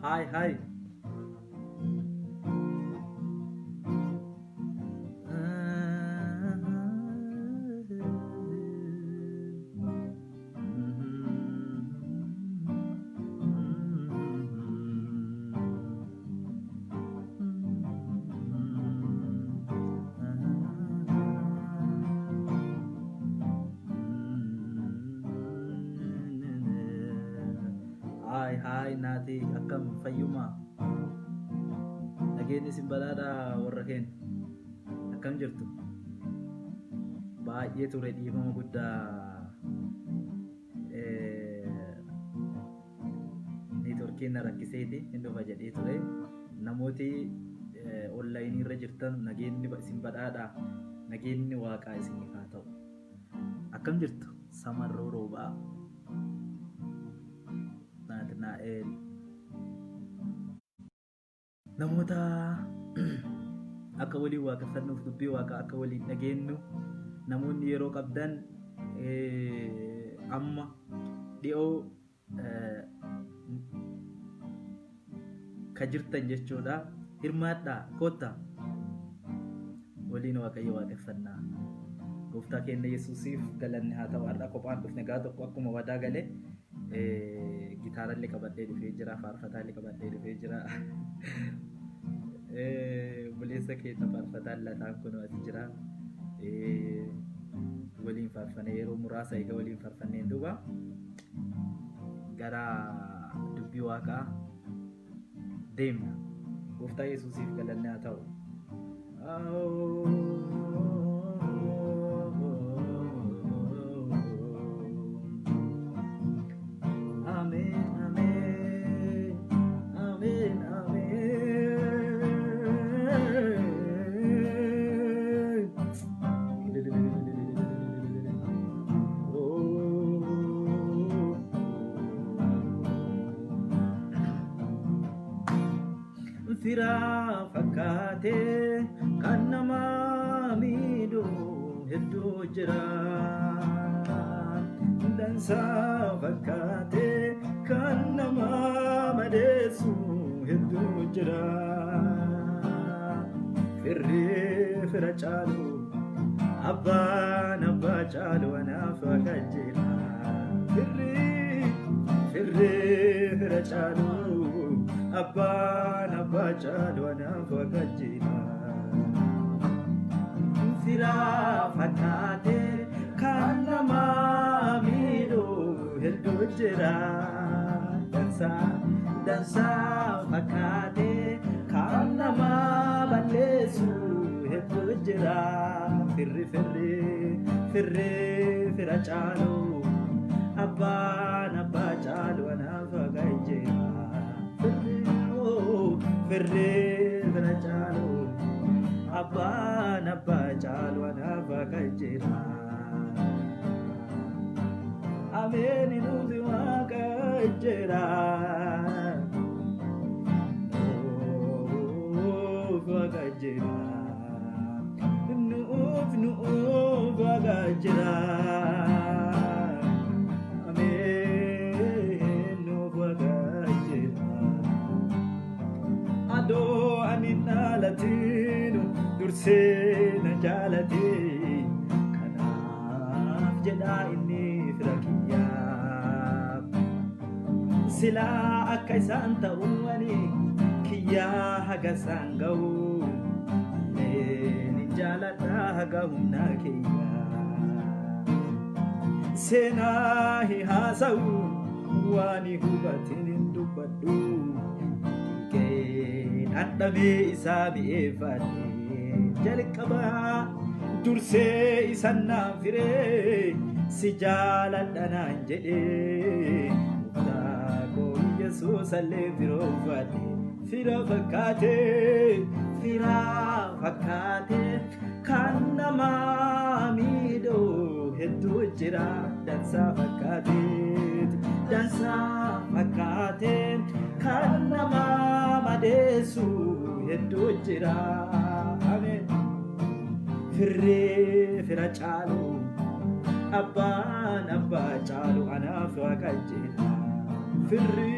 Hi, hi. Hi, hi, Nati. Akkam fayyuma. Nageenyi isin badhaadhaa warra keenya. Akkam jirtu? Baay'ee ture dhiifama guddaa neetworkiin na rakkiseeti hin dhufa jedhee ture. Namooti onlaayinii irra jirtan nageenyi isin badhaadhaa. Nageenyi waaqaa isiniif haa ta'u. Akkam jirtu? Samarroo roobaa. Naa'el. Namoota akka waliin waaqeffannuuf dubbii waaqaa akka waliin dhageenyu namoonni yeroo qabdan amma dhiyoo ka jirtan jechuudha. Hirmaadhaa kottaa waliin waaqayyo waaqeffannaa. Gooftaa keenya Yesuusiif galanni haa ta'u. Har'a kophaan dhufne gaa tokko akkuma wadaa galee gitaarallee qabadhee dhufee jira, faarfataallee qabadhee dhufee jira. Buleessa keessa faarfataan lataan kun as jira. Waliin faarfannee yeroo muraasa egaa waliin faarfannee duuba gara dubbii waaqaa deemna. Gooftaa Yesuusiif galanni haa ta'u. Fira fakkaatee kan nama miidhu hedduu jira. Dansaa fakkaatee kan nama madeessu hedduu jira. Firri fira caalu abbaan abbaa caalu anaaf akka jira. Firri fira caalu abbaan abbaa caalu anaaf akka jira. Fira fakkaatee kan nama miidhu hedduu jira. Dansaa fakkaatee kan nama balleessu hedduu jira. Firri fira caalu abbaan abbaa caalu anaaf akka jira. Firri fira caalu abbaan abbaa caalu anaaf akka jira. Ameen nuti waaqa jira. Waaqa jira. Nuuf waaqa jira. Ameen nuuf waaqa jira. Adoo ani naalatinu dursee na jaalatee kanaaf jedhaa inni fira kiyyaa. Silaa akka isaan ta'u ani kiyyaa haga isaan ga'u illeen jaaladhaa haga humnaa kiyyaa. Seenaa hi haasa'u waan hubatin hin dubbadhu. Adhabee isaa mi'eeffadhee jalqabaa dursee isan naan firee si jaaladha naan jedhee gooftaa koo Yesuus illee firoofadhee fira fakkaatee kan nama miidhu hedduu jira. Dansaa fakkaatee kan nama madeessu hedduu jira. Ameen. Firri fira caalu abbaan abbaa caalu anaaf akka jira. Firri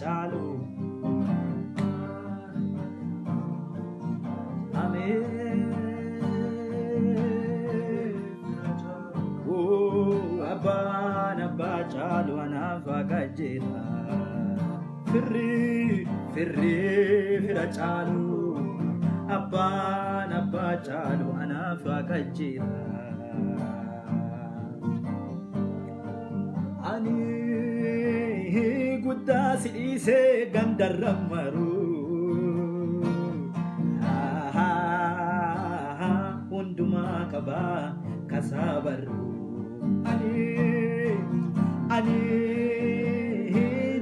caalu Amen Abbaan abbaa caalu anaaf qajeela Firri fira caalu Abbaan abbaa caalu anaaf qajeela Ani guddaa si dhiisee gandarra maru hundumaa qabaa kasaabaru Ani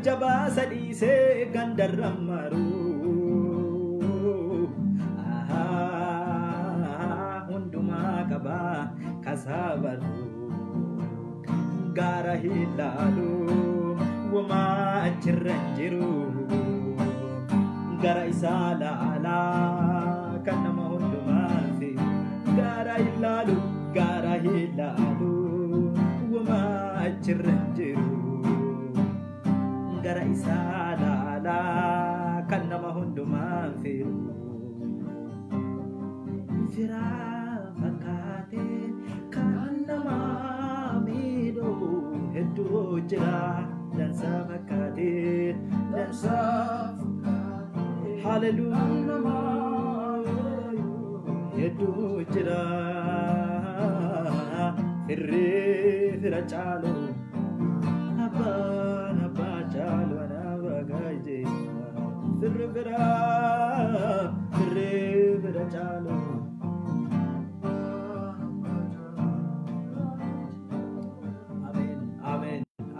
jabaa sa dhiisee gandarra maru hundumaa qabaa kasaabaru Gaara hilaalu wamaa achirran jiru gara isaa laalaa kan nama hundumaati gaara hilaalu wamaa achirran jiru gara isaa laalaa kan nama hundumaati firaa fakkaatee kan nama hedduu jira dansa fakkaatee hallelujah hedduu jira fira caalu abbaan abbaa caalu anaaf qajeela fira caalu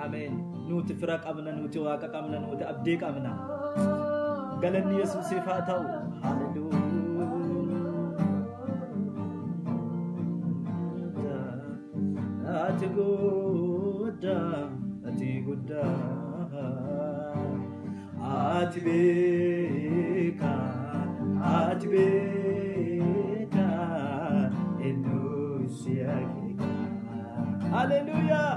Amen. Nuti fira qabna, nuti waaqa qabna, nuti abdii qabna. Galanni Yesuusiif haa ta'u. Hallelujah. Ati guddaa, ati guddaa. Ati beekaa, eenyu si akeeka. Hallelujah.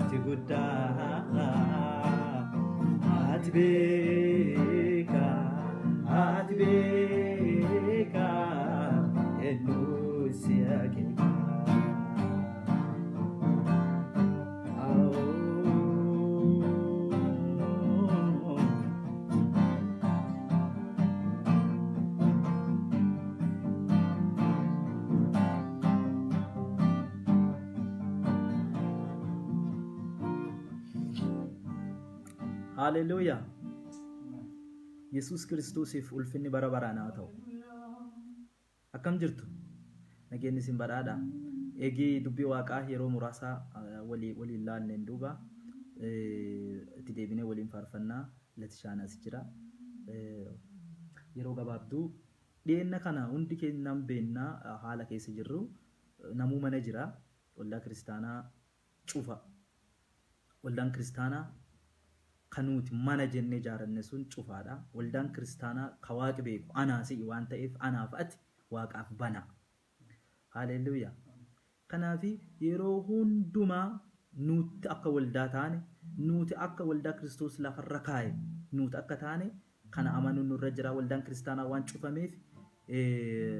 Ati guddaa, ati beekaa, eenyu si akeeka. Hallelujah. Yesus Kiristoosiif ulfinni bara baraan haa ta'u. Akkam jirtu? Nageenyi isin badhaadha. Eegii dubbii waaqaa yeroo muraasa waliin laalleen duuba itti deebinee waliin faarfannaa latishaan as jira. Yeroo gabaabduu dhiyeenna kana hundi keenya beennaa haala keessa jirru namuu mana jira. Waldaa kiristaanaa cufa. Waldaan kiristaanaa kanuuti mana jennee ijaaranne sun cufaadha. Waldaan kiristaanaa ka waaqi beeku anaasi waan ta'eef anaaf ati waaqaaf bana. Hallelujah. Kanaafi yeroo hundumaa nuti akka waldaa taane, nuti akka waldaa Kiristoos lafarra kaa'e, nuti akka taane kana amanuun nurra jira. Waldaan kiristaanaa waan cufameef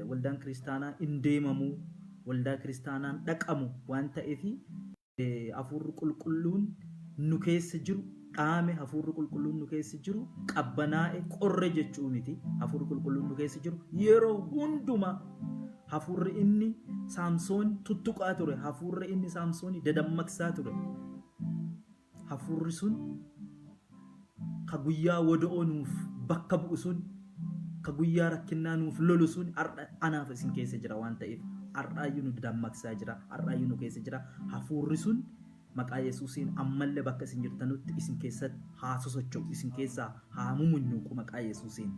waldaan kiristaanaa hin deemamu, waldaa kiristaanaan dhaqamu waan ta'eef hafuurri qulqulluun nu keessa jiru dhaame hafuurri qulqulluun nu keessa jiru qabbanaa'e qorre jechuu miti. Hafuurri qulqulluun nu keessa jiru yeroo hundumaa hafuurri inni Saamsoon tuttuqaa ture, hafuurri inni Saamsoon dadammaqsaa ture, hafuurri sun ka guyyaa wada'oo nuuf bakka bu'u sun, ka guyyaa rakkinnaa nuuf lolu sun anaaf isin keessa jira waan ta'eef har'aayyuu nu dadammaqsaa jira, har'aayyuu nu keessa jira. Hafuurri sun maqaa Yesuusiin ammallee bakka isin jirtanutti isin keessatti haa sosocho'u, isin keessaa haa mumunnuuqu maqaa Yesuusiin.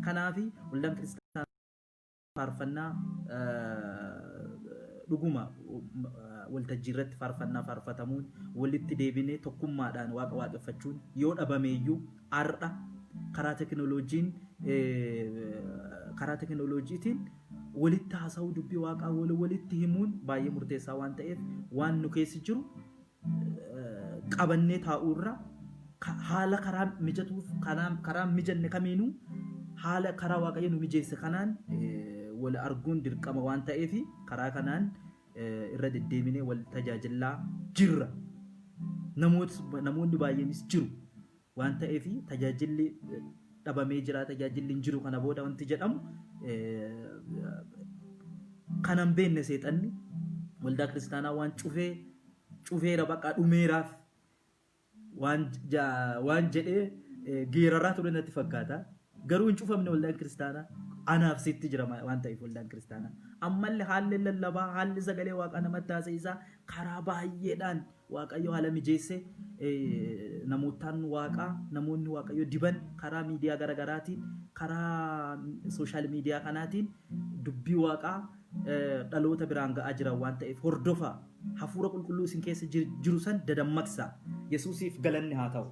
Kanaafi waldaan kiristaanaa faarfannaa dhuguma waltajjii irratti faarfannaa faarfatamuun walitti deebinee tokkummaadhaan waaqa waaqeffachuun yoo dhabameeyyuu har'a karaa tekinooloojiitiin walitti haasa'uu dubbii waaqaa walitti himuun baay'ee murteessaa waan ta'eef waan nu keessa jiru qabannee taa'uurra haala karaa mijatuuf karaa mijanne kamiinuu haala karaa waaqayyo nu mijeesse kanaan wal arguun dirqama waan ta'eef karaa kanaan irra deddeebinee wal tajaajilaa jirra. Namoonni baay'eenis jiru waan ta'eef tajaajilli dhabamee jira, tajaajilli hin jiru kana booda wanti jedhamu kanan beenne seexanni waldaa kiristaanaa waan cufeera baqa dhumeeraaf waan jedhee geeraraa ture natti fakkaata. Garuu hin cufamne waldaan kiristaanaa anaaf sitti jira waan ta'eef waldaan kiristaanaa ammallee haalli lallabaa haalli sagalee waaqa namatti taasisaa karaa baay'eedhaan waaqayyo haala mijeesse namootaan waaqaa namoonni waaqayyo diban karaa miidiyaa garagaraatiin karaa sooshaal miidiyaa kanaatiin dubbii waaqaa dhaloota biraan ga'aa jiran waan ta'eef hordofaa hafuura qulqulluu isin keessa jiru san dadammaqsaa. Yesuusiif galanni haa ta'u.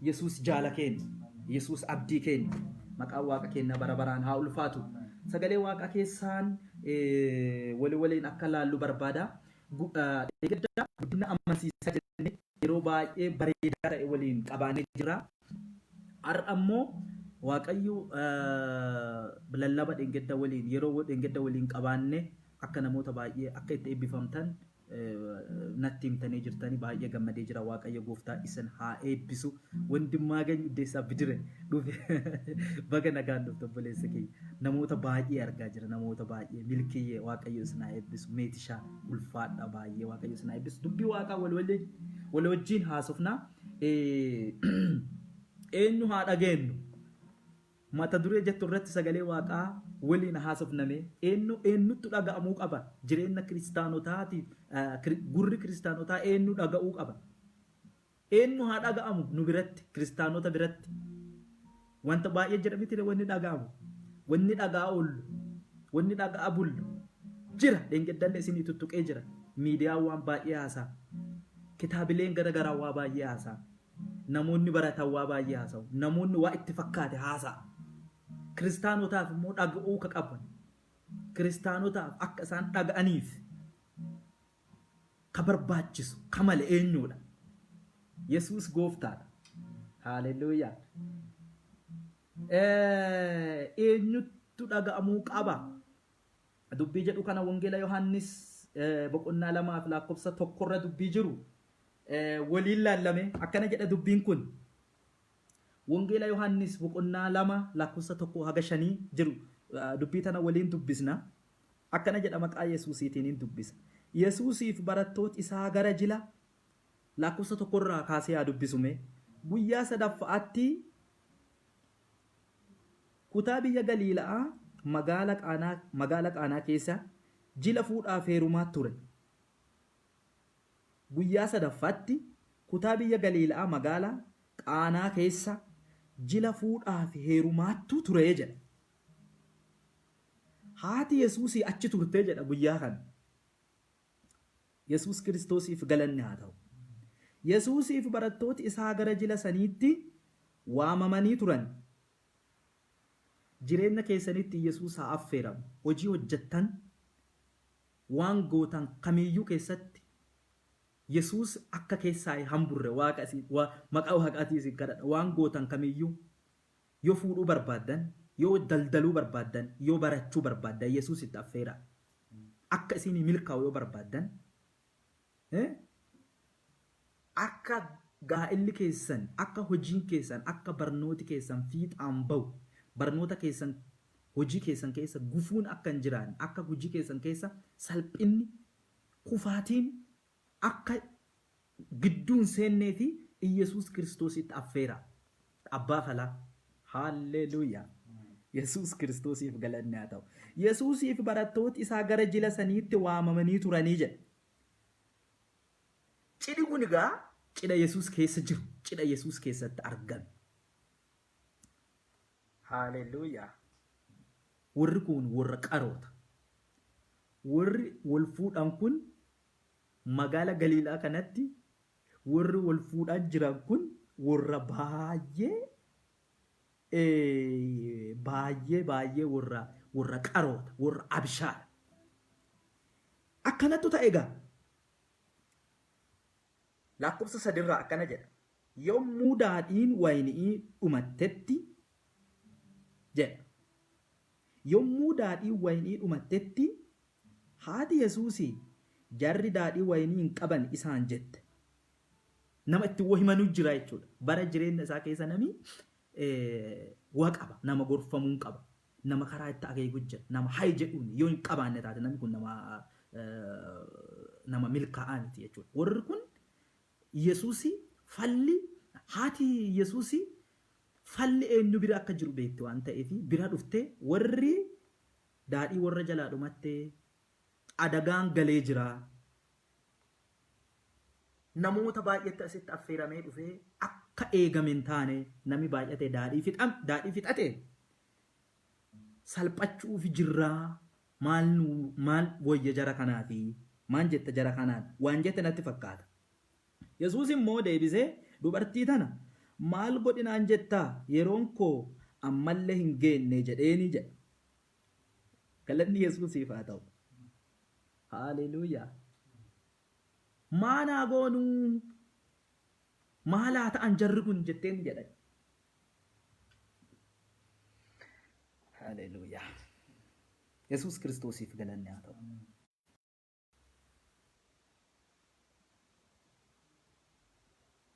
Yesuus jaala keenya, Yesuus abdii keenya, maqaan waaqa keenya bara baraan haa ulfaatu. Sagalee waaqa keessaan waliin akka laallu barbaada. Guddina amansiisaa jennee yeroo baay'ee bareedaa ta'e waliin qabaanee jira. Har'a ammoo waaqayyo lallaba dhengedda waliin yeroo dhengedda waliin qabaanne akka namoota baay'ee akka itti eebbifamtan natti himtanii jirtanii baay'ee gammadee jira. Waaqayyo gooftaa isin haa eebbisu. Wandimmaa geenyu iddeessaa bidire dhufe baga nagaan dhufte obboleessa keenya. Namoota baay'ee argaa jira, namoota baay'ee milkiyyee waaqayyo isin haa eebbisu. Meetishaa ulfaadha baay'ee waaqayyo isin haa eebbisu. Dubbii waaqaa wal wajjin haasofnaa. Eenyu haa dhageenyu mata duree jettu irratti sagalee waaqaa waliin haasofname eenyutu dhaga'amuu qaba jireenya kiristaanotaatiif gurri kiristaanotaa eenyu dhaga'uu qaba eenyu haa dhaga'amu nu biratti kiristaanota biratti wanta baay'ee jedhamiti wanni dhaga'amu wanni dhaga'aa oollu wanni dhaga'aa bullu jira dhengeddalle isinii tuttuqee jira miidiyaan waan baay'ee haasaa kitaabileen garagaraa waa baay'ee haasaa namoonni baratan waa baay'ee haasa'u namoonni waa itti fakkaate haasaa kiristaanotaaf immoo dhaga'uu ka qaban kiristaanotaaf akka isaan dhaga'aniif ka barbaachisu ka male eenyuudha Yesuus gooftaadha. Haaleluyyaa. Eenyutu dhaga'amuu qaba dubbii jedhu kana wangeela Yohaannis boqonnaa 2:1 dubbii jiru waliin laallame akkana jedha dubbiin kun wangeela Yohaannis boqonnaa 2:1-5 jiru dubbii tana waliin dubbisna akkana jedha maqaa Yesuusiitiin dubbisa. Yesuusiif barattoota isaa gara jila 1 kaasee haa dubbisume guyyaa sadaffaatti kutaa biyya Galiilaa magaala Qaanaa keessa jila fuudhaaf heerumaa ture. Guyyaa sadaffaatti kutaa biyya Galiilaa magaala Qaanaa keessa jila fuudhaaf heerumaattu ture jedha. Haati Yesuusii achi turtee jedha guyyaa kana. Yesuus Kiristoosiif galanni haa ta'u. Yesuusiif barattooti isaa gara jila saniitti waamamanii turan. Jireenya keessanitti Yesuus haa affeeramu. Hojii hojjettan waan gootan kamiyyuu keessatti Yesuus akka keessaa hamburre maqaa waaqaatii isin kadhadha. Waan gootan kamiyyuu yoo fuudhuu barbaaddan, yoo daldaluu barbaaddan, yoo barachuu barbaaddan Yesuus itti affeera. Akka isin milkaa'u yoo barbaaddan akka gaa'elli keessan, akka hojiin keessan, akka barnooti keessan fiixaan bahu, barnoota keessan hojii keessan keessa gufuun akka hin jiraan, akka hojii keessan keessa salphinni kufaatiin akka gidduun seennee fi Yesuus Kiristoositti affeera. Abbaa falaa. Haalleluuyaa. Yesuus Kiristoosiif galanni haa ta'u. Yesuusiif barattooti isaa gara jila saniitti waamamanii turanii jedha. Cidhi kun egaa cidha Yesuus keessa jiru, cidha Yesuus keessatti argame. Haalleluuyaa. Warri kun warra qaroota. Warri wal fuudhan kun magaala Galiilaa kanatti warri wal fuudhan jiran kun warra baay'ee warra qaroota, warra abshaadha. Akkanattu ta'e egaa lakkoofsa 3 akkana jedha. Yommuu daadhiin waynii dhumattetti jedha. Yommuu daadhiin waynii dhumattetti haati Yesuusii jarri daadhii waynii hin qaban isaan jette. Nama itti himanuu jira jechuudha. Bara jireenya isaa keessa namni waa qaba, nama gorfamuu qaba, nama karaa itti akeeku jira, nama hayi jedhuun yoo hin qabaanne taate namni kun nama milkaa'aa miti jechuudha. Warri kun Yesuusii falli haati Yesuusii falli eenyu bira akka jiru beekte waan ta'eef bira dhuftee warri daadhii warra jalaa dhumattee adagaan galee jira. Namoota baay'eetti asitti affeeramee dhufee akka eegame hin taane namni baay'ate daadhii fixate salphachuuf jirraa maal wayya jara kanaafi maan jetta jara kanaan waan jette natti fakkaata. Yesuus immoo deebisee dubartii tana maal godhinaan jettaa yeroon koo ammallee hin geenne jedheeni jedha. Galanni Yesuusiif haa ta'u. Haaleluyyaa. Maanaa goonuu maalaa ta'an jarri kun jetteen jedha. Haaleluyyaa. Yesuus Kiristoosiif galanni haa ta'u.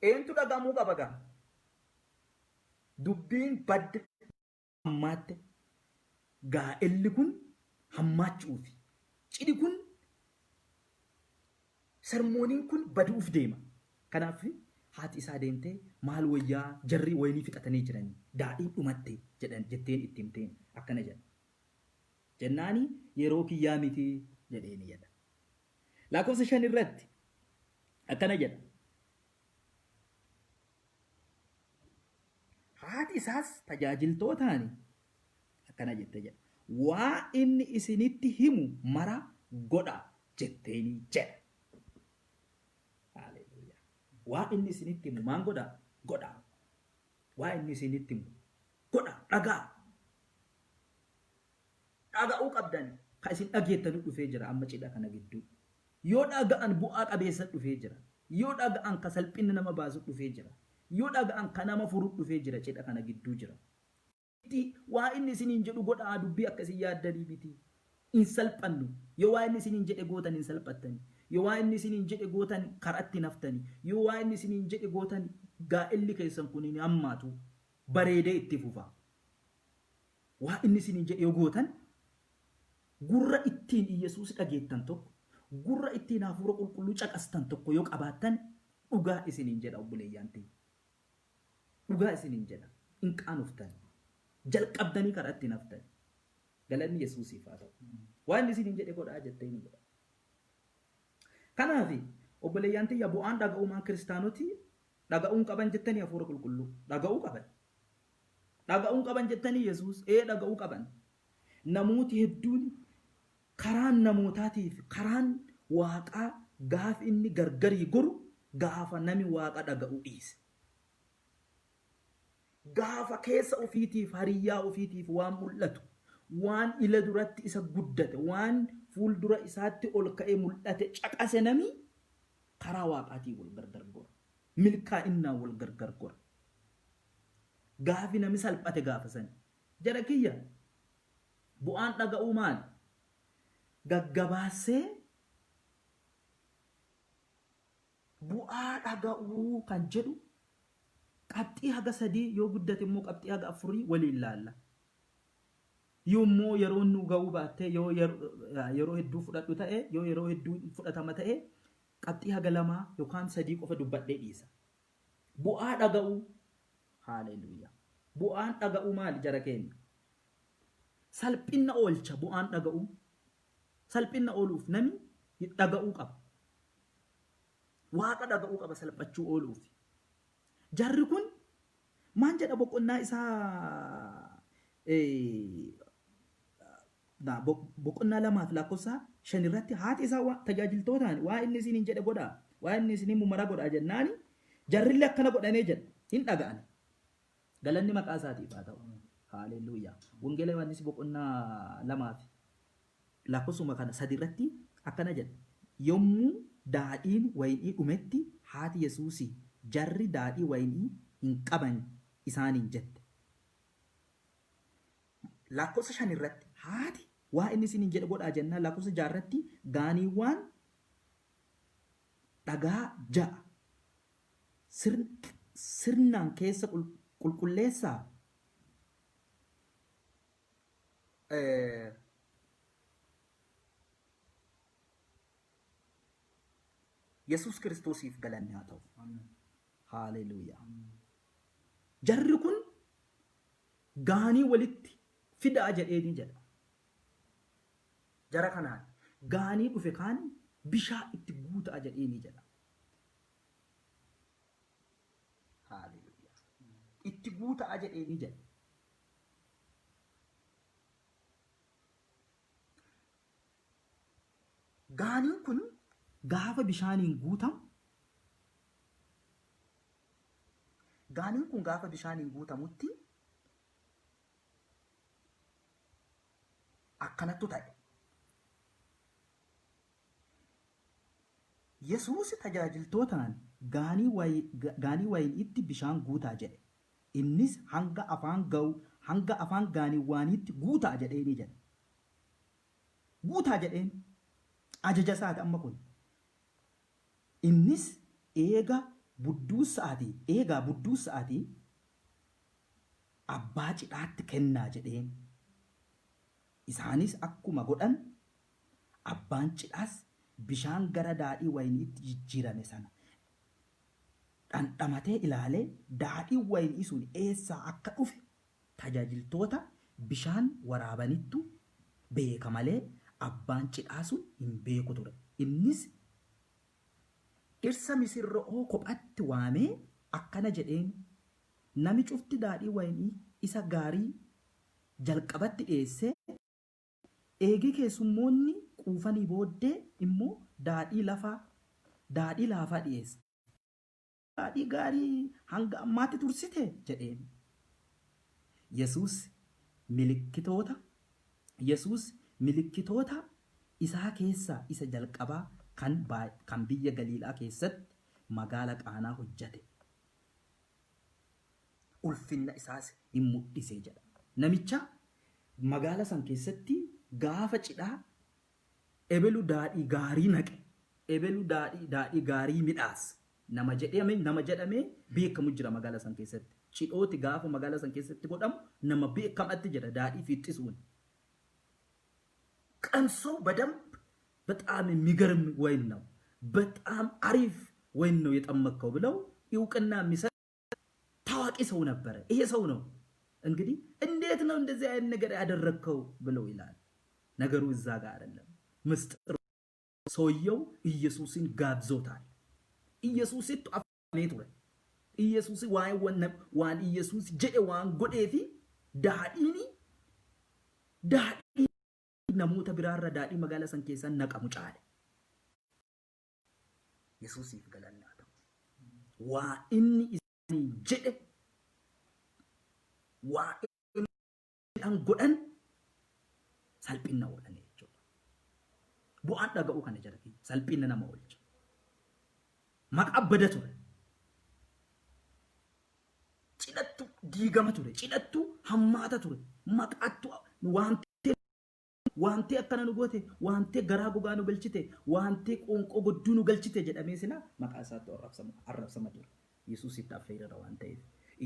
Eentu dhagamuu qaba gaa? Dubbiin badde hammaatte gaa'elli kun hammaachuufi cidhi kun sermooniin kun baduuf deema. Kanaaf haati isaa deemtee maal wayyaa jarri waynii fixatanii jiranii daadhiin dhumatte jedhan jetteen itti himteen akkana jedha. Jennaani yeroo kiyyaa miti jedheeni jedha. Lakkoofsa 5 irratti akkana jedha. Haati isaas tajaajiltootaani akkana jette jedha. Waa inni isinitti himu mara godha jetteeni jedha. Haaleluyyaa. Waa inni isinitti himu maan godha? Godha. Waa inni isinitti himu godha. Dhagaa. Dhaga'uu qabdan kan isin dhageettanu dhufee jira amma cidha kana gidduu. Yoo dhaga'an bu'aa qabeessa dhufee jira. Yoo dhaga'an ka salphinni nama baasu dhufee jira. Yoo dhaga'an ka nama furu dhufee jira cidha kana gidduu jira. Waa inni isiniin jedhu godhaa dubbii akkasii yaaddanii miti. Hin salphannu. Yoo waa inni isiniin jedhe gootan hin salphattani. Yoo waa inni isiniin jedhe gootan karatti naftani. Yoo waa inni isiniin jedhe gootan gaa'elli keessan kun hin hammaatu bareedee itti fufa. Waa inni isiniin jedhe yoo gootan gurra ittiin Yesuus dhageettan tokko, gurra ittiin hafuura qulqulluu caqastan tokko yoo qabaattan dhugaa isiniin jedha obboleeyyaan ta'e. Dhugaa isiniin jedha. Hin qaanoftan. Jalqabdanii karaa ittiin haftan. Galanni Yesuusiif haa ta'u. Waan isiniin jedhe godhaa jettee ni godha. Kanaaf obboleeyyaan ta'e bu'aan dhaga'umaan kiristaanoti dhaga'uun qaban jettanii hafuura qulqulluu dhaga'uu qaban. Dhaga'uun qaban jettanii Yesuus dhaga'uu qaban. Namooti hedduun karaan namootaatiif karaan waaqaa gaafa inni gargarii goru gaafa nami waaqa dhaga'u dhiise. Gaafa keessa ofiitiif hariyyaa ofiitiif waan mul'atu waan ila duratti isa guddate waan fuuldura isaatti ol ka'ee mul'ate caqase nami karaa waaqaatii wal gargar gora. Milkaa'innaa wal gargar gora. Gaafi nami salphate gaafa sani. Jara kiyya bu'aan dhaga'uu maali? Gaggabaasee bu'aa dhaga'uu kan jedhu qabxii haga 3 yoo guddate immoo qabxii haga 4 waliin laalla. Yoommoo yeroo nu ga'uu baattee yoo yeroo hedduu fudhadhu ta'e yoo yeroo hedduu fudhatama ta'e qabxii haga 2 yookaan 3 qofa dubbadhee dhiisa. Bu'aa dhaga'uu haaleluyyaa. Bu'aan dhaga'uu maali jara keenya? Salphina oolcha bu'aan dhaga'uu. Salphina ooluuf namni dhaga'uu qaba. Waaqa dhaga'uu qaba salphachuu ooluuf. Jarri kun maan jedha boqonnaa isaa boqonnaa 2 lakkoofsa 5 irratti haati isaa tajaajiltootaan waa inni isiniin jedhe godhaa waa inni isiniin mumara godhaa jennaani jarrillee akkana godhanee jedha hin dhaga'an. Galanni maqaa isaatiif haa ta'u. Haleluuyaa. Wangeela Yohaannis boqonnaa 2 lakkoofsuma kana 3 irratti akkana jedha. Yommuu daadhiin wayinii dhumetti haati Yesuusii jarri daadhii wayinii hin qaban isaaniin jette. Lakkoofsa 5 irratti haati waa inni isin jedhe godhaa jennaan lakkoofsa 6 irratti gaaniiwwan dhagaa 6 sirnaan keessa qulqulleessaa Yesuus Kiristoosiif galanni haa ta'u. Haleluuyaa. Jarri kun gaanii walitti fidaa jedheeni jedha. Jara kanaan gaanii dhufe kaan bishaan itti guutaa jedheeni jedha. Haleluuyaa. Itti guutaa jedheeni jedha. Gaaniin kun gaafa bishaaniin guutamutti akkanattu ta'e. Yesuus tajaajiltootaan gaanii wayiniitti bishaan guutaa jedhe. Innis hanga afaan gaaniiwwaniitti guutaa jedheeni jedhe. Guutaa jedheen ajaja isaati amma kun. Innis eegaa budduu sa'aatii abbaa cidhaatti kennaa jedheen. Isaanis akkuma godhan abbaan cidhaas bishaan gara daadhii wayiniitti jijjiirame sana dhandhamatee ilaalee daadhii wayinii sun eessaa akka dhufe tajaajiltoota bishaan waraabanittu beeka malee abbaan cidhaa sun hin beeku ture. Innis dhirsa misirro'oo kophaatti waamee akkana jedheen nami cufti daadhii wayinii isa gaarii jalqabatti dhiyeessee eegii keessummoonni quufanii booddee immoo daadhii laafaa dhiyeesse. Daadhii gaarii hanga ammaatti tursite jedheen. Yesuus milikkitoota isaa keessaa isa jalqabaa kan biyya Galiilaa keessatti magaala Qaanaa hojjate. Ulfinna isaas hin mul'ise jedha. Namicha magaala san keessatti gaafa cidhaa ebelu daadhii gaarii naqe, ebelu daadhii gaarii midhaas nama jedhamee beekamu jira magaala san keessatti. Cidhooti gaafa magaala san keessatti godhamu nama beekamatti jira daadhii fiixisuun. ቀምሰው በደንብ በጣም የሚገርም ወይን ነው፣ በጣም አሪፍ ወይን ነው የጠመቀው ብለው ይውቅና የሚሰጥ ታዋቂ ሰው ነበረ። ይሄ ሰው ነው እንግዲህ እንዴት ነው እንደዚህ አይነት ነገር ያደረከው ብለው ይላል። ነገሩ እዛ ጋር አይደለም ምስጢር። ሰውየው ኢየሱስን ጋብዞታል። ኢየሱስ አፋኔቱ ኢየሱስ ዋን ኢየሱስ ጀደ ዋን ጎዴፊ ዳዲኒ namoota biraarra daadhii magaala san keessan naqamu caale. Yesuusiif galanni haa ta'u. Waa inni isaanii jedhe waa inni godhan salphina oolan jechuudha. Bu'aan dhaga'uu kana jala salphina nama oolcha. Maqaa bada ture. Cidhattu diigama ture. Cidhattu hammaata ture. Maqaattu wanti akkana nu goote, wanti garaa gogaa nu galchite, wanti qoonqoo godduu nu galchite jedhamee sila maqaa isaatti arrabsama ture. Yesuus itti affeerera waan ta'eef,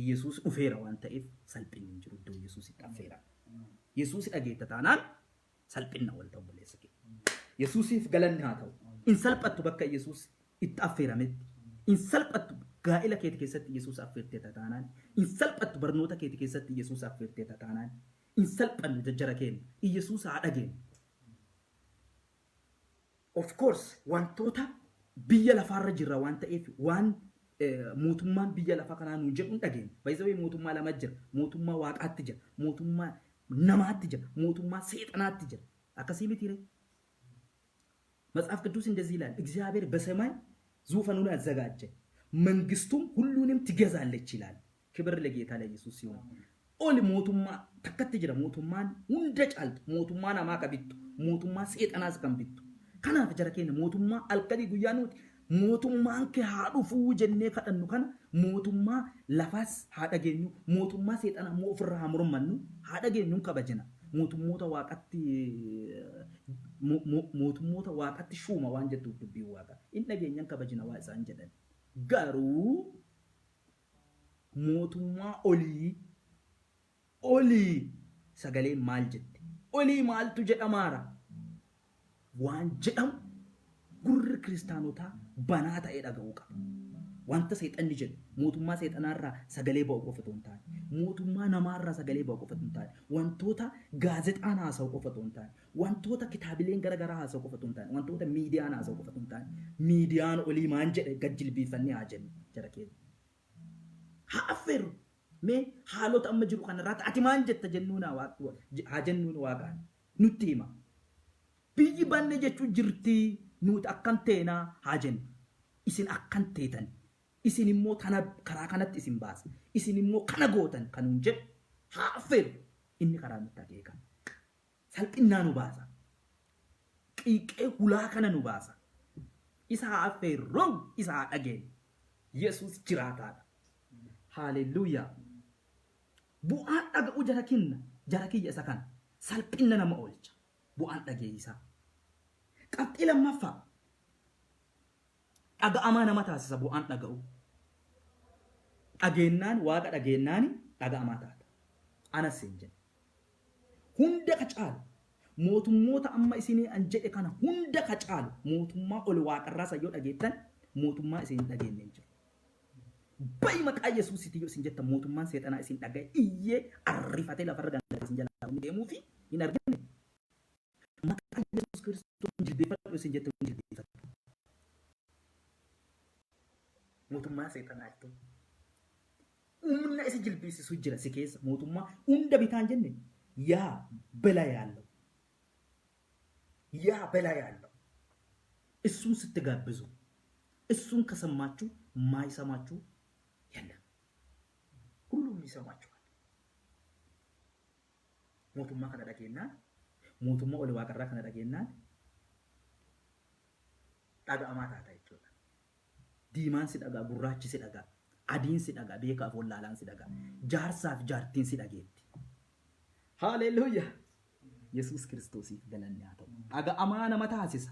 Yesuus dhufeera waan ta'eef salphinni hin jiru iddoo Yesuus itti affeera. Yesuus dhageetta taanaan salphinna wal ta'u buleessa kee. Yesuusiif galanni haa ta'u. In salphattu bakka Yesuus itti affeerametti. In salphattu gaa'ela keeti keessatti Yesuus affeertee taanaan. In salphattu barnoota keeti keessatti Yesuus affeertee taanaan. In salphannu jajjara keenya Yesuus haa dhageenyu. Of course wantoota biyya lafaarra jirra waan ta'eef waan mootummaan biyya lafaa kanaa nuun jedhu dhageenya. Baay'ee mootummaa lama jira. Mootummaa waaqaatti jira. Mootummaa namaatti jira. Mootummaa seexanaatti jira. Akkasii mitiire መጽሐፍ ቅዱስ እንደዚህ ይላል፣ እግዚአብሔር በሰማይ ዙፋኑን አዘጋጀ መንግስቱም ሁሉንም ትገዛለች ይላል። ክብር ለጌታ ለኢየሱስ ይሁን። oli mootummaa takkatti jira mootummaan hunda caaltu mootummaa namaa ka bittu mootummaa seexanaas kan bittu kanaaf jara keenya mootummaa alkadii guyyaa nuti mootummaan kee haa dhufuu jennee kadhannu kana mootummaa lafaas haa dhageenyu mootummaa seexanaa immoo ofirraa haa mormannu haa dhageenyuun kabajina mootummoota waaqatti shuuma waan jettuuf dubbii waaqa in dhageenyan kabajina waa isaan jedhan garuu mootummaa olii sagaleen maal jette olii maaltu jedhamaara waan jedhamu gurri kiristaanotaa banaa ta'ee dhaga'uu qaba wanta seexanni jedhu mootummaa seexanaarraa sagalee ba'u qofatu hin taane mootummaa namaarraa sagalee ba'u qofatu hin taane wantoota gaazexaan haasa'u qofatu hin taane wantoota kitaabileen garaagaraa haasa'u qofatu hin taane wantoota miidiyaan haasa'u qofatu hin taane miidiyaan olii maan jedhe gad jilbiifannee haa jennu jara keenya haa affeeru mee haalota amma jiru kanarraa ati maan jetta jennuun haa jennuun waaqaan nutti hima biyyi banne jechuun jirtii nuti akkan teenaa haa jennu isin akkan teetan isin immoo tana karaa kanatti isin baasa isin immoo kana gootan kanuun jedhu haa affeeru inni karaa nutti akeekan salphinnaa nu baasa qiiqee hulaa kana nu baasa isa haa affeerru isa haa dhageenyu Yesuus jiraataadha haaleluyyaa bu'aan dhaga'u jara kiyya isa kana salphinna nama oolcha bu'aan dhageessaa qabxii lammaffaa dhaga'amaa nama taasisa bu'aan dhaga'u dhageennaan waaqa dhageennaani dhaga'amaa taata anas hin jedhe hunda ka caalu mootummoota amma isinii an jedhe kana hunda ka caalu mootummaa ol waaqarraa sayyoo dhageettan mootummaa isin hin dhageenye hin jiru bayi maqaa Yesuusitti yoo isin jetta mootummaan seexanaa isin dhagaye iyyee arrifatee lafarra ganda isin jalaa deemuu fi hin argine maqaa Yesuus Kiristoos jilbeeffadhu isin jetta jilbeeffadhu mootummaa seexanaa itti humna isa jilbeessisu jira si keessa mootummaa hunda bitaan jenne yaa bela ያለው እሱን ስትጋብዙ እሱን ከሰማችሁ ማይሰማችሁ የለም ሁሉም ይሰማችኋል ሞቱማ ከነዳገና ሞቱማ ኦል ዋቀራ ከነዳገና ዳጋ አማታታ ይችላል ዲማን ሲዳጋ ጉራቺ ሲዳጋ አዲን ሲዳጋ ቤካ ፎላላን ሲዳጋ ጃርሳፍ ጃርቲን ሲዳጌት ሃሌሉያ ኢየሱስ ክርስቶስ ገለናያተው ዳጋ አማና መታሲሳ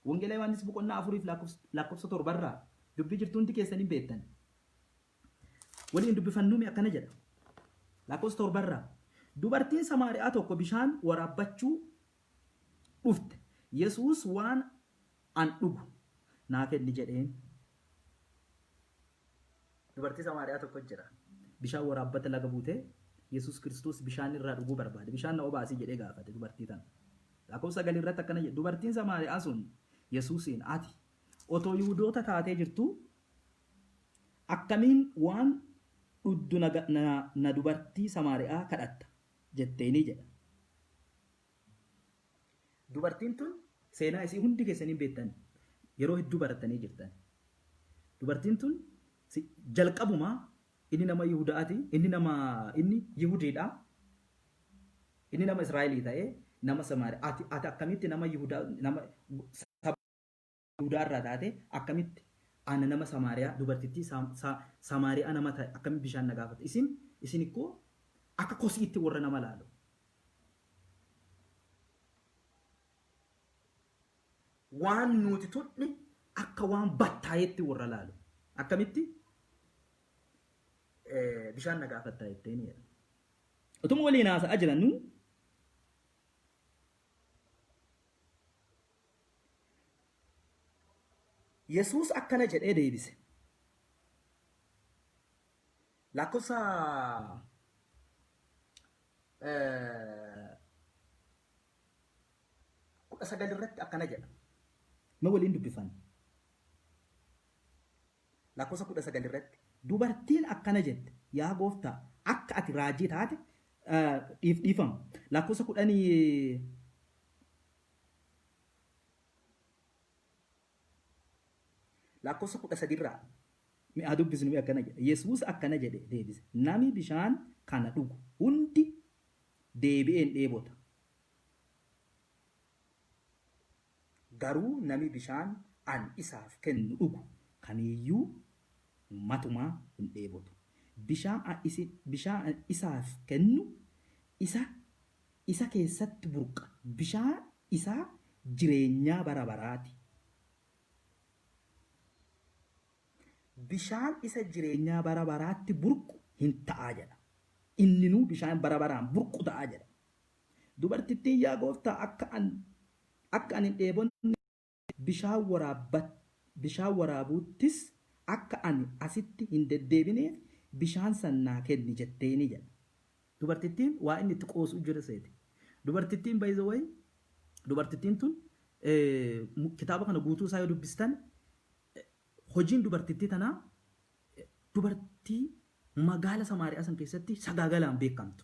ወንጌላ ዮሐንስ በቆና አፉሪፍ ላቆፍሶ ቶርበራ ዱብ ጅርቱንቲ ኬሰኒ ቤተን ወሊን ዱብ ፈኑሚ አከነ ጀዳ ላቆፍሶ ቶርበራ ዱበርቲን ሰማሪያ ቶኮ ቢሻን ወራባቹ ኡፍት ኢየሱስ ዋን አንዱጉ ናከኒ ጀዴን ዱበርቲ ሰማሪያ ቶኮ ጀራ ቢሻን ወራበት ለገቡቴ ኢየሱስ ክርስቶስ ቢሻን irraa dhuguu barbaade bishaan na obaasii jedhee gaafate dubartii tan lakkoofsa galii irratti akkana jedhu dubartiin Samaariyaa sun Yesuusiin ati otoo Yihuudoota taatee jirtu akkamiin waan dhuddu na dubartii Samaariyaa kadhatta jetteeni jedha dubartiin tun seenaa isii hundi keessanii beektan yeroo hedduu baratanii jirtan dubartiin tun jalqabuma inni nama Yihudaati inni Yihudiidha inni nama Israa'elii ta'ee nama Samaariyaa ati akkamitti nama Yihudaa nama Yihudaarraa taate akkamitti ana nama Samaariyaa dubartittii Samaariyaa nama ta'e akkamitti bishaan na gaafata isin ikkoo akka kosiitti warra nama laalu waan nuti tudhi akka waan battaayetti warra laalu akkamitti bishaan na gaafatta jetteeni jedha utuma waliin haasa'aa jirannu Yesuus akkana jedhee deebise lakkoofsa 19 irratti akkana jedha ma waliin dubbifanna lakkoofsa 19 irratti dubartiin akkana jette yaa gooftaa akka ati raajii taate dhiifamu lakkoofsa 10 lakkoofsa 13 irraa mi'a dubbisnu akkana jedha Yesuus akkana jedhe deebise nami bishaan kana dhugu hundi deebi'een dheebota. Garuu nami bishaan an isaaf kennu dhugu kamiyyuu matumaa hin dheebotu. Bishaan isaaf kennu isa keessatti burqa. Bishaan isaa jireenyaa bara baraati. Bishaan isa jireenyaa bara baraatti burqu hin ta'aa jedha. Inninuu bishaan bara baraan burqu ta'aa jedha. Dubartittiin yaa gooftaa akka ani hin dheebonne bishaan waraabuuttis akka ani asitti hin deddeebineef bishaan sannaa kenni jetteeni jedha. Dubartittiin waa inni itti qoosu jira seeti. Dubartittiin baay'ee dubartittiin tun kitaaba kana guutuu isaa yoo dubbistan hojiin dubartittii tanaa dubartii magaala Samaariyaa san keessatti sagaagalaan beekamtu.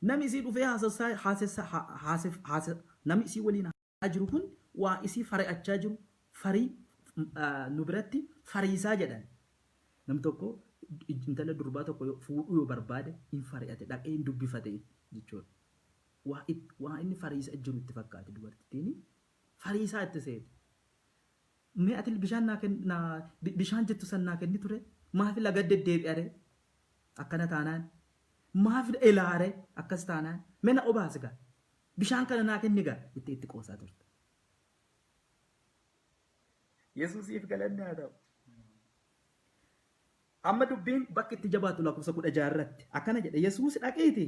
Nami isii dhufee nami isii waliin haa jiru kun waa isii fari'achaa jiru farii nu biratti fariisaa jedhan. Nam tokko intala durbaa tokko fuudhuu yoo barbaade hin fari'ate dhaqee hin dubbifate jechuudha. Waa inni fariisaa jiru itti fakkaate dubartittiin fariisaa itti seete. Mee ati bishaan jettu san naa kenni ture maafi laga deddeebi'are akkana taanaan maafi ilaare akkas taanaan mena obaas gaa bishaan kana naa kenni gaa itti qoosaa turte. Yesuusiif galanni haa ta'u. Amma dubbiin bakka itti jabaatu lakkoofsa 16 irratti akkana jedhe Yesuus dhaqiiti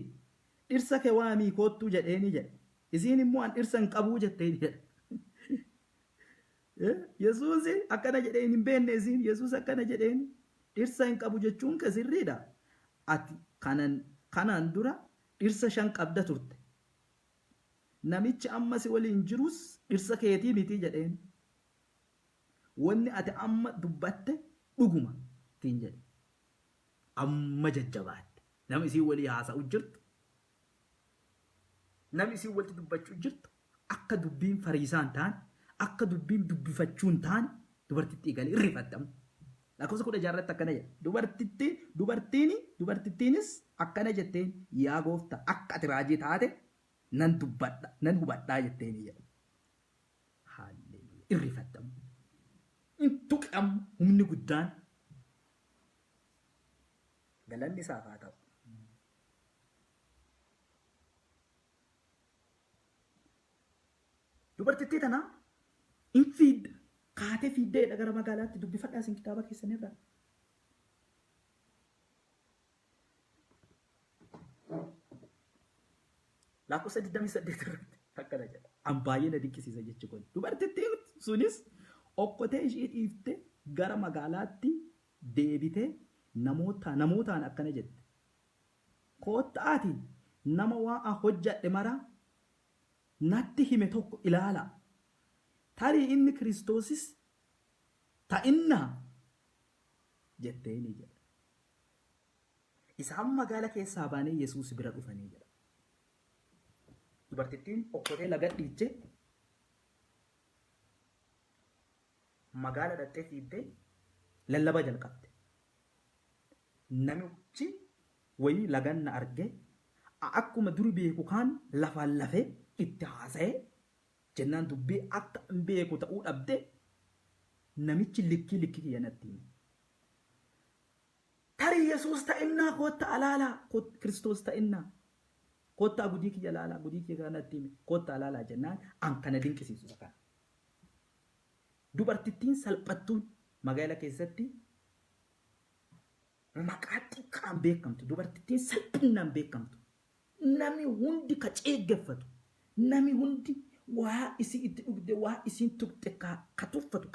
dhirsa kee waamii koottuu jedheeni jedhe. Isiin immoo an dhirsa hin qabuu jetteeni jedhe. Yesuus akkana jedheen hin beekne isiin Yesuus akkana jedheen dhirsa hin qabu jechuun ka sirriidha. Ati kanaan dura dhirsa 5 qabda turte. Namichi amma si waliin jirus dhirsa keetii miti jedheen. Wanni ati amma dubbatte dhuguma tiin jedhe. Amma jajjabaatte. Nama isii walii haasa'u jirtu. Nama isii walitti dubbachuu jirtu akka dubbiin fariisaan ta'an akka dubbiin dubbifachuun ta'an dubartittii galee irrifattamu. Lakkoofsa 16 irratti akkana jedha. Dubartittiinis akkana jetteen yaa gooftaa akka ati raajii taate nan hubadhaa jetteeni jedha. Haalleluuyaa irrifattamu. Intuqamu humni guddaan galanni isaaf haa ta'u. Dubartittii tanaa in fiidda kaatee fiiddeedha gara magaalaatti dubbifadhaa isin kitaaba keessanirraa. Lakkoofsa 28 irratti akkana jedha. An baay'ee na dinqisiisa jechi kun. Dubartittiin sunis okkotee ishee dhiiftee gara magaalaatti deebitee namootaan akkana jette. Koottaati nama waa hojjadhe mara natti hime tokko ilaala. Tarii inni Kiristoosis ta'inna jetteeni jedha. Isaan magaala keessaa baanee Yesuus bira dhufanii jedha. Dubartittiin okkotee laga dhiichee magaala dhattee fiiddee lallaba jalqabde. Namichi wayii laganna argee akkuma duri beeku kaan lafaan lafee itti haasa'ee jennaan dubbii akka hin beeku ta'uu dhabde namichi likkii kiyyanatti hime. Tarii Yesuus ta'innaa kootta alaalaa Kiristoos ta'innaa kootta gudii kiyya laalaa gudii kiyya kanatti hime kootta alaalaa jennaan an kana dinqisiisu kana. Dubartittiin salphattuun magaala keessatti maqaa xiqqaan beekamtu. Dubartittiin salphinaan beekamtu. Namni hundi ka ceeggeffatu. Namni hundi waa isii itti dhugde waa isiin tuqxe ka tuffatu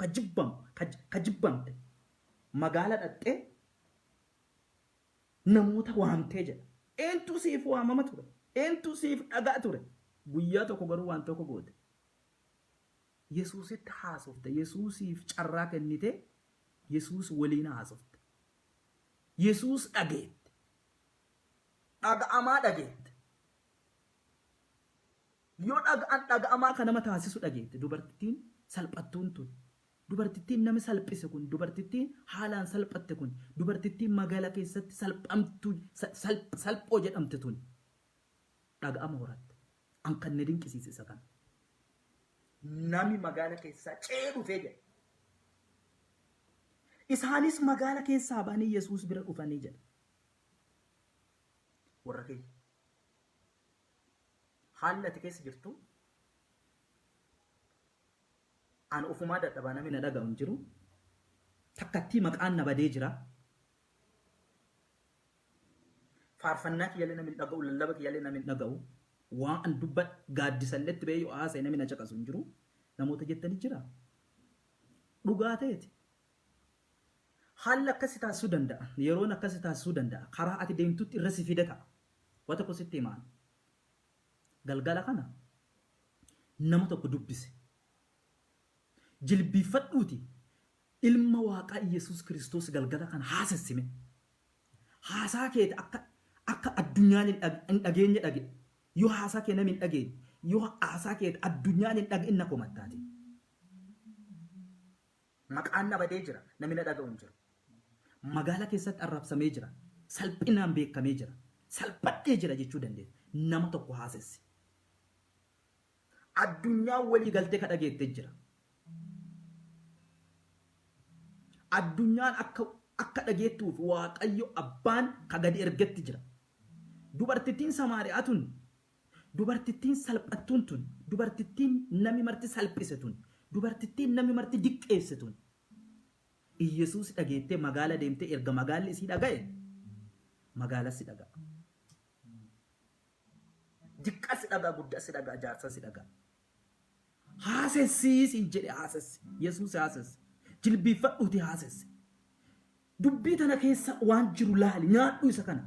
ka jibbamte. Magaala dhattee namoota waamtee jedha. Eentu siif waamama ture. Eentu siif dhagaa ture. Guyyaa tokko garuu waan tokko goote. Yesuusitti haasofte. Yesuusiif carraa kennite. Yesuus waliin haasofte. Yesuus dhageette. Dhaga'amaa dhageette. Yoo dhaga'amaa kan nama taasisu dhageette. Dubartittiin salphattuun tun Dubartittiin nama salphise kun, dubartittiin haalaan salphatte kun, dubartittiin magaalaa keessatti salphoo jedhamte tun dhaga'ama horatte. An kan na dinqisiise isa kana. Nami magaalaa keessaa ce'ee dhufee jedha. Isaanis magaalaa keessaa ba'anii Yesuus bira dhufanii jedha. Warra keenya. Haalli ati keessa jirtu an ofumaa dadhabaa namni na dhaga'u hin jiru. Takkattii maqaan na badee jira. Faarfannaa kiyyaalee namni dhaga'u, lallaba kiyyaalee namni dhaga'u. Waan an dubbat gaaddisalletti ba'ee yoo haasa'e namni na caqasu hin jiru. Namoota jettanii jira. Dhugaa ta'eeti. Haalli akkasii taasisuu danda'a. Yeroon akkasii taasisuu danda'a. Karaa ati deemtutti irra si fida ta'a. Waan tokko sitti himaan. Galgala kana nama tokko dubbise. Jilbiifadhuuti ilma waaqaa Yesuus Kiristoos galgala kana haasessime. Haasaa keeti akka addunyaan hin dhageenye dhage. Yoo haasaa kee namni hin dhageenye, yoo haasaa keeti addunyaan hin dhage inna komattaati. Maqaan na badee jira, namni na dhaga'u hin jiru. Magaalaa keessatti arrabsamee jira, salphinaan beekamee jira, salphadhee jira jechuu dandeenya. Nama tokko haasessi. Addunyaan walii galtee ka dhageettee jira. Addunyaan akka dhageettuuf Waaqayyo abbaan ka gadi ergetti jira. Dubartittiin Samaariyaa tun, dubartittiin salphattuun tun, dubartittiin nami marti salphise tun, dubartittiin nami marti diqqeesse tun. Yesuus dhageettee magaala deemtee erga magaalli isii dhaga'e, magaala si dhaga'a. Diqqaa si dhagaa, guddaa si dhagaa, jaarsa si dhagaa. Haasessiis jedhe haasessi. Yesuus haasessi. Jilbiifadhuuti haasessi. Dubbii tana keessa waan jiru laali, nyaadhu isa kana.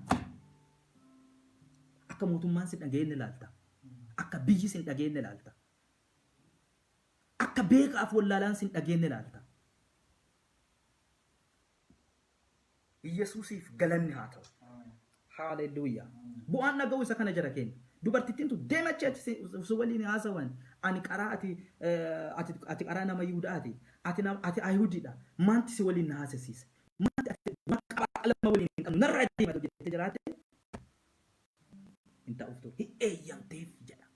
Akka mootummaan si dhageenye laalta. Akka biyyi si dhageenye laalta. Akka beekaaf wallaalaan si dhageenye laalta. Yesuusiif galanni haa ta'u. Haaleluyyaa. Bu'aan dhaga'u isa kana jara keenya. Dubartittiin tun deemachi ati si waliin haasawan. Ani qaraa ati qaraa nama Yihudaati. Ati Ayihudiidha. Maanti si waliin na haasessiisa? Maanti ati maqaa lama waliin hin qabnu narraa deematu jettee jiraate? Hin ta'uuf ture. Hin eeyyamteef jedha.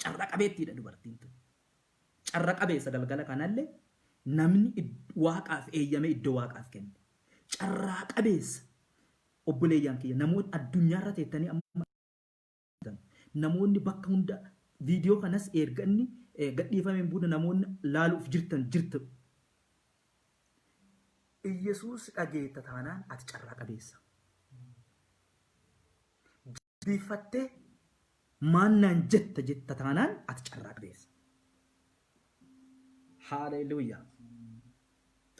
Carra qabeettiidha dubartiin tun. Carra qabeessa galgala kanallee namni waaqaaf eeyyame iddoo waaqaaf kenne. Carraa qabeessa obboleeyyaan kiyya namoonni addunyaarra teettanii amma namoonni bakka hunda viidiyoo kanas erganni gadhiifameen booda namoonni laaluuf jirtu. Yesuus dhageetta taanaan ati carraa qabeessa. Jilbiifattee maannaan jetta taanaan ati carraa qabeessa. Haaleluyyaa.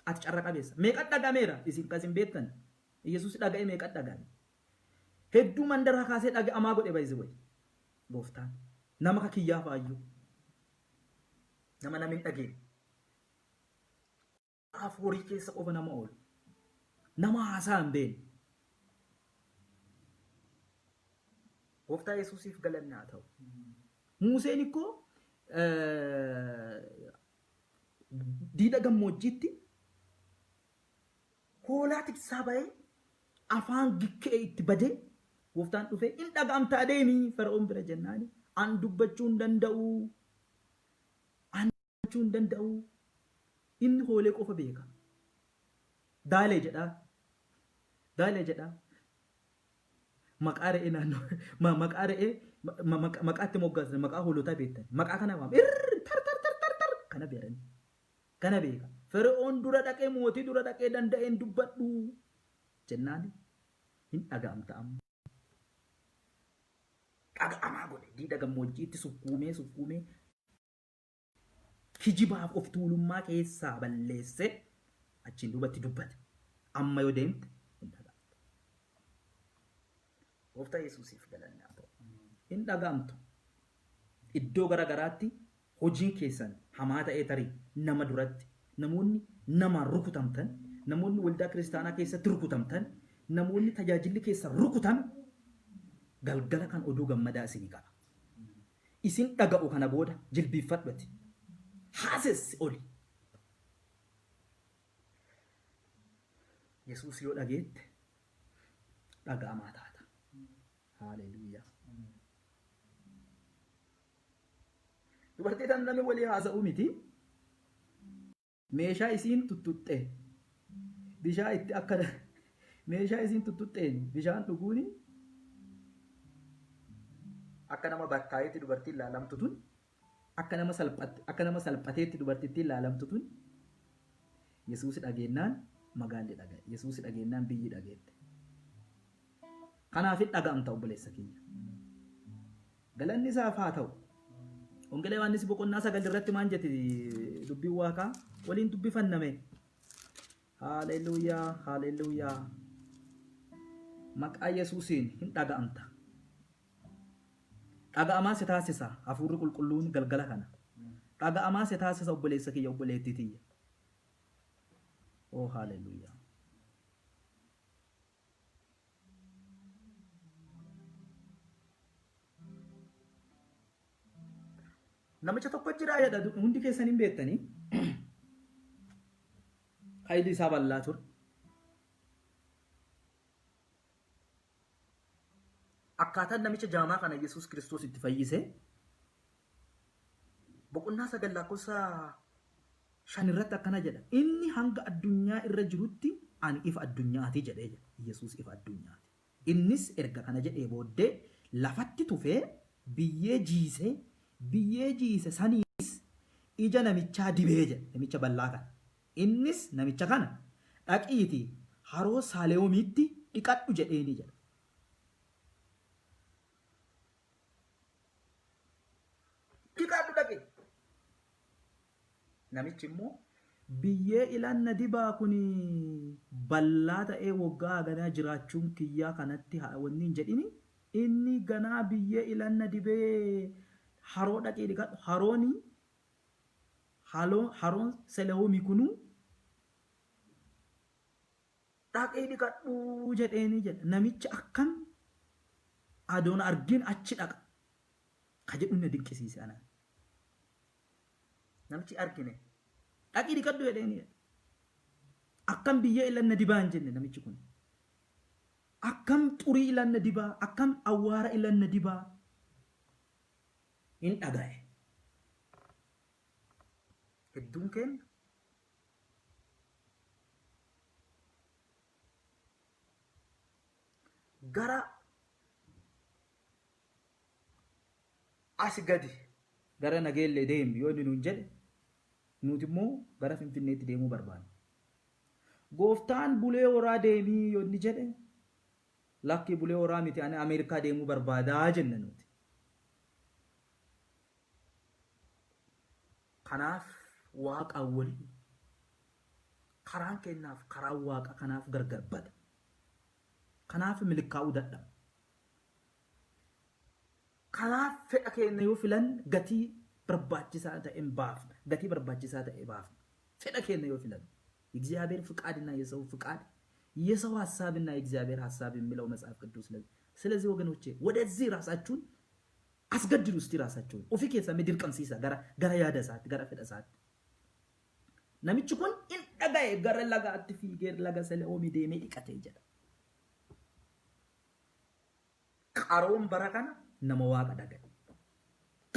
Ati carraa qabeessa. Meeqa dhagameera isin kasin beektan? Yesuus dhaga'e meeqa dhagame? Hedduu mandaraa kaasee dhaga'amaa godhe baay'ise wayi. Gooftaan nama ka kiyyaa faayyuu nama namni dhageenye afuurii keessa qofa nama oolu nama haasaa hin beekne. Gooftaa Yesuusiif galanni haa ta'u. Museen ikkoo diida gammoojjiitti hoolaa tiksaa bahee afaan gikkee itti badee Gooftaan dhufee in dhaga'amtaa deemii Fara'oon bira jennaani. An dubbachuu hin danda'u. An dubbachuu hin danda'u. Inni hoolee qofa beeka. Daalee jedhaa. Daalee jedhaa. Maqaa re'ee naannoo maqaa re'ee maqaatti moggaasan maqaa hoolotaa beektan. Maqaa kana waam tar kana beeran. Kana beeka. Fara'oon dura dhaqee mootii dura dhaqee danda'een dubbadhu jennaani. Hin dhaga'amta amma. Dhaga'amaa godhe diida gammoojjiitti sukkuumee kijibaaf of tuulummaa keessaa balleesse achiin duubatti dubbate. Amma yoo deemte hin dhaga'amtu. Gooftaa Yesuusiif galanni haa ta'u. Hin dhaga'amtu. Iddoo garaagaraatti hojiin keessan hamaa ta'ee tarii nama duratti namoonni namaan rukutamtan, namoonni waldaa kiristaanaa keessatti rukutamtan, namoonni tajaajilli keessan rukutan galgala kan oduu gammadaa isinii qaba. Isin dhaga'u kana booda jilbiifadhuuti. Haasessi oli. Yesuus yoo dhageette dhaga'amaa taata. Haaleluyyaa. Dubartii tan namni walii haasa'uu miti. Meeshaa isiin tuttuxxee bishaan itti akka meeshaa isiin tuttuxxeen bishaan dhuguuni akka nama bakkaayetti dubartiin laalamtu tun akka nama salphateetti dubartittiin laalamtu tun Yesuus dhageenyaan magaalli dhagaye. Yesuus dhageenyaan biyyi dhageette. Kanaaf dhaga'amta obboleessa kiyya. Galanni isaaf haa ta'u. Ongelee Yohaannis boqonnaa 9 irratti maan jette dubbiin Waaqaa waliin dubbifanname. Haaleluyyaa, haaleluyyaa. Maqaa Yesuusiin hin dhaga'amta. Dhaga'amaa si taasisa hafuurri qulqulluun galgala kana. Dhaga'amaa si taasisa obboleessa kiyya obboleettii tiyya. Oh haaleluyyaa. Namicha tokko jira jedha hundi keessan hin beektanii. Hayli isaa bal'aa ture. Akkaataan namicha jaamaa kana Yesuus Kiristoos itti fayyise boqonnaa 9 lakkoofsa 5 irratti akkana jedha. Inni hanga addunyaa irra jirutti ani ifa addunyaati jedhee jedha. Yesuus ifa addunyaati. Innis erga kana jedhee booddee lafatti tufee biyyee jiise saniis ija namichaa dibee jedha. Namicha bal'aa kana. Innis namicha kana dhaqiitii haroo Saalewoomiitti dhiqadhu jedheeni jedha. Dhiqadhu dhaqe. Namichi immoo biyyee ilanna dibaa kun bal'aa ta'ee waggaa ganaa jiraachuun kiyyaa kanatti wanni hin jedhini. Inni ganaa biyyee ilanna dibee haroo dhaqee dhiqadhu. Haroon Saalewoomi kunuu dhaqee dhiqadhu jedheeni jedha. Namichi akkam adoon argin achi dhaqa. Ka jedhu na dinqisiise ana. Namichi argine dhaqii dhiqadhu jedheeni jedha. Akkam biyyee ilanna dibaa hin jenne namichi kun. Akkam xurii ilanna dibaa, akkam awwaara ilanna dibaa hin dhaga'e. Hedduun keenya gara as gadi gara Nageellee deemi yoo inni nuun jedhe nuti immoo gara Finfinneetti deemuu barbaanna. Gooftaan bulee horaa deemii yoo inni jedhe lakki bulee horaa miti ani Ameerikaa deemuu barbaadaa jenna nuti. Kanaaf waaqa waliin karaan kennaaf karaan waaqa kanaaf gargar bada. Kanaaf milkaa'uu dadhaba. Kanaaf fedha keenya yoo filan gatii barbaachisaa ta'e baafna. Gatii barbaachisaa ta'e baafna. Fedha keenya yoo filan እግዚአብሔር ፍቃድና የሰው ፍቃድ የሰው ሐሳብና የእግዚአብሔር ሐሳብ የሚለው መጽሐፍ ቅዱስ ላይ ስለዚህ ወገኖቼ ወደዚህ ራሳችሁን አስገድዱ እስቲ ራሳችሁን ኦፊ ኬሳ ምድር ቀምሲሳ ገራ ያደሳት ገራ ፈደሳት ነምች ኩን እንደጋይ ገራ ለጋ አትፊ ገር ለጋ ሰለኦሚ ደሜ ዲቀተ ይጀዳ ቀሮን በረካና ነመ ዋቀ ደገ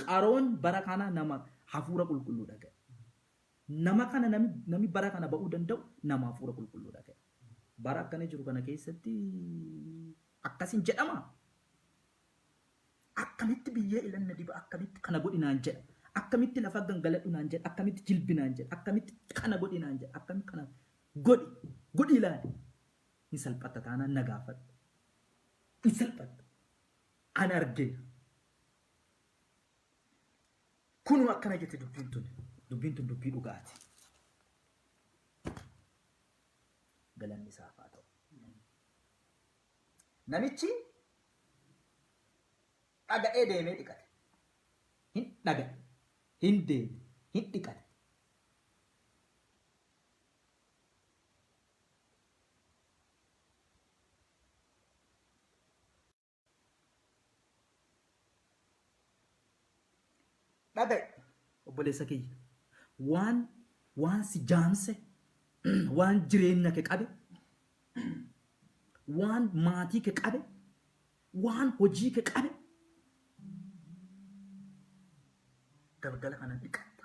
ቀሮን በረካና ነመ ሐፉረ ቁልቁሉ ደገ nama kana nami bara kana ba'uu danda'u nama hafuura qulqulluudha ta'e. Bara akkana jiru kana keessatti akkasin jedhama. Akkamitti biyyee ilanna diba akkamitti kana godhinaan jedha. Akkamitti lafa gangaladhunaan jedha. Akkamitti jilbinaan jedha. Akkamitti kana godhinaan jedha. Akkamitti kana godhi ilaali. Ni salphata taanaan nagaafadhu. Ni salphata. Ana argeera. Kunuu akkana jette dubbiin tun dubbii dhugaati. Galanni isaaf haa ta'u. Namichi dhaga'ee deemee dhiqate. Hin dhaga'e, hin deeme, hin dhiqate. Dhaga'e obboleessa kiyya. waan si jaamse waan jireenya kee qabe waan maatii kee qabe, waan hojii kee qabe galgala kana dhiqatta.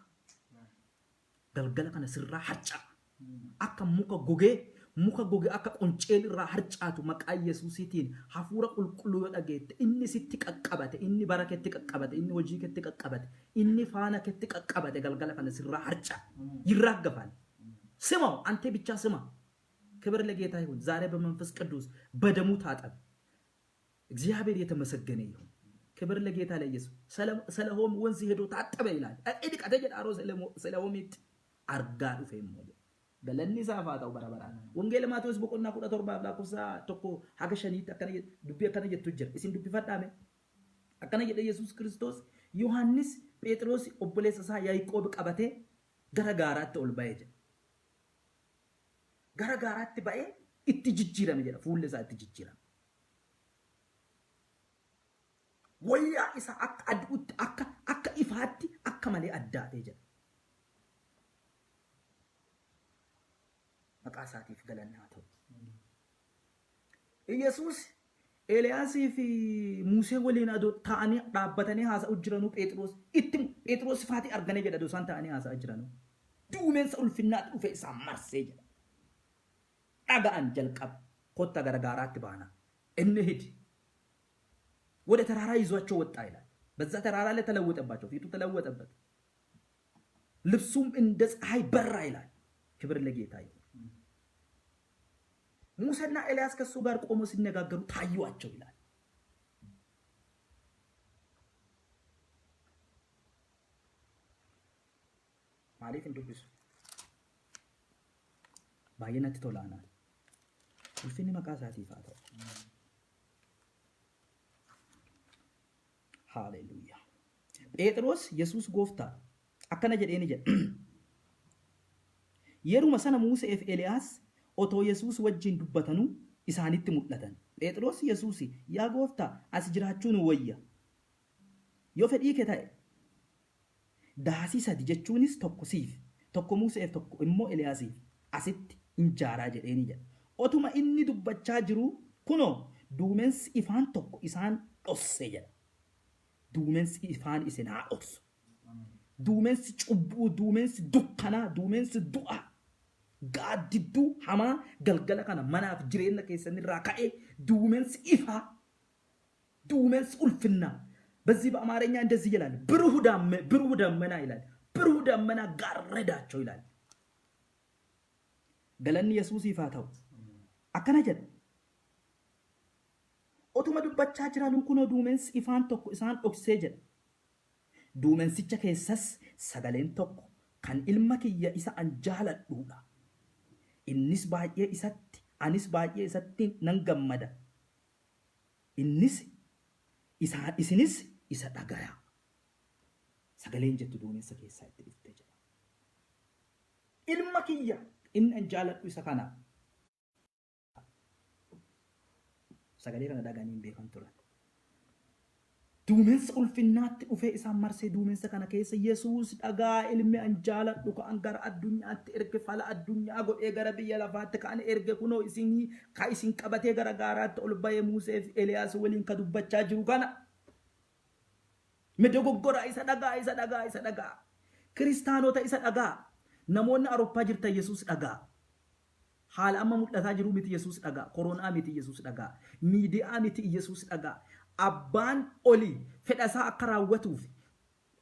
Galgala kana sirraa harca'a. Akka muka gogee akka qonceel irraa harcaatu maqaa Yesuusiitiin hafuura qulqulluu yoo dhageette inni sitti qaqqabate, inni bara keetti qaqqabate, inni hojii keetti qaqqabate, inni faana keetti qaqqabate galgala kana sirraa harca'a. ይራገፋል። ስማው፣ አንተ ብቻ ስማ። ክብር ለጌታ ይሁን። ዛሬ በመንፈስ ቅዱስ በደሙ ታጠብ። እግዚአብሔር የተመሰገነ ይሁን። ክብር ለጌታ ለኢየሱስ። ሰለሆም ወንዝ ሄዶ ታጠበ ይላል። እዲቅ አተጀዳሮ ሰለሆሚት አርጋዱ ፈሞለ ገለኒ ሳፋታው በረበራ ወንጌል ማቴዎስ በቆና ቁዳ ቶርባ ላኩሳ ቶኮ ሀገሸኒት አከነ ዱቢ አከነ ጀቱ ጅር እስን ዱቢ ፈዳሜ አከነ ጀደ ኢየሱስ ክርስቶስ ዮሐንስ ጴጥሮስ ኦቦሌሰሳ ያዕቆብ ቀበቴ ገረጋራት ኦልባዬ ገረጋራት ባዬ ኢትጅጅረም ጀዳ ፉለሳ ኢትጅጅረም ወያ ኢሳ አድኡት አካ ኢፋቲ አካ ማሌ አዳቴ ጀዳ መቃሳቲፍ ገለናቶ ኢየሱስ ኤልያስ ፊ ሙሴ ወሊና ዶ ታኒ ዳበተኔ ሃሳ ኡጅረኑ ጴጥሮስ ፋቲ አርገነ ጀዳ ዶ ሳን ታኒ ሃሳ ኡጅረኑ ዱሜን ሰልፍና ዱፌ ሳማርሴ ጀዳ ዳጋን ጀልቀብ ኮታ ገረጋራት ባና እንሂድ ወደ ተራራ ይዟቸው ወጣ ይላል። በዛ ተራራ ላይ ተለወጠባቸው፣ ፊቱ ተለወጠበት፣ ልብሱም እንደ ፀሐይ በራ ይላል። ክብር ለጌታ ይሁን። ሙሴና ኤልያስ ከሱ ጋር ቆሞ ሲነጋገሩ ታዩአቸው ይላል። ማለት እንደብስ ባየነት ተላና ulfinni maqaa isaatiif haa ta'u. Haaleluyyaa. Phexros Yesuus gooftaa akkana jedheeni jedha. Yeruma sana Musee fi Eliyaas otoo Yesuus wajjin dubbatanuu isaanitti mul'atan. Phexros Yesuus yaa gooftaa as jiraachuun wayya. Yoo fedhii kee ta'e daasii sadi jechuunis tokko siif, tokko Museef, tokko immoo Eliyaasiif asitti injaaraa jedheeni jedha. Otuma inni dubbachaa jiru kunoo duumessi ifaan tokko isaan dhosse jedha. Duumessi ifaan isin haa dhoksu. Duumessi cubbuu, duumessi dukkanaa, duumessi du'a. Gaaddidduu hamaa galgala kana manaaf jireenya keessanirraa ka'ee duumessi ifaa, duumessi ulfinnaa. በዚህ በአማርኛ እንደዚህ ይላል፣ ብሩህ ደመና ይላል። ብሩህ ደመና ጋረዳቸው ይላል። ገለኒ ኢየሱስ ይፋታው akkana jedha. Otuma dubbachaa jiran kunoo duumessi ifaan tokko isaan dhoksee jedha. Duumessicha keessas sagaleen tokko kan ilma kiyya isa an jaaladhuudha. Innis baay'ee isatti, anis baay'ee isatti nan gammada. Isinis isa dhagaya. Sagaleen jettu duumessa keessaa itti dhuftee jedha. Ilma kiyya inni an jaaladhu isa kana. Sagalee kana dhaganii hin beekan turan. Duumessa ulfinnaatti dhufee isaan marsee duumessa kana keessa Yesuus dhagaa ilmi an jaaladhu kan gara addunyaatti erge fala addunyaa godhee gara biyya lafaatti kan erge kunoo isinii ka isin qabatee gara gaaraatti ol bahee Musee fi Eliyaas waliin ka dubbachaa jiru kana. Dogoggora isa dhagaa. Kiristaanota isa dhagaa. Namoonni Awurooppaa jirtan Yesuus dhagaa. Haala amma mul'ataa jiru miti Yesuus dhagaa. Koronaa miti Yesuus dhagaa. Miidiyaa miti Yesuus dhagaa. Abbaan olii fedhasaa akka raawwatuuf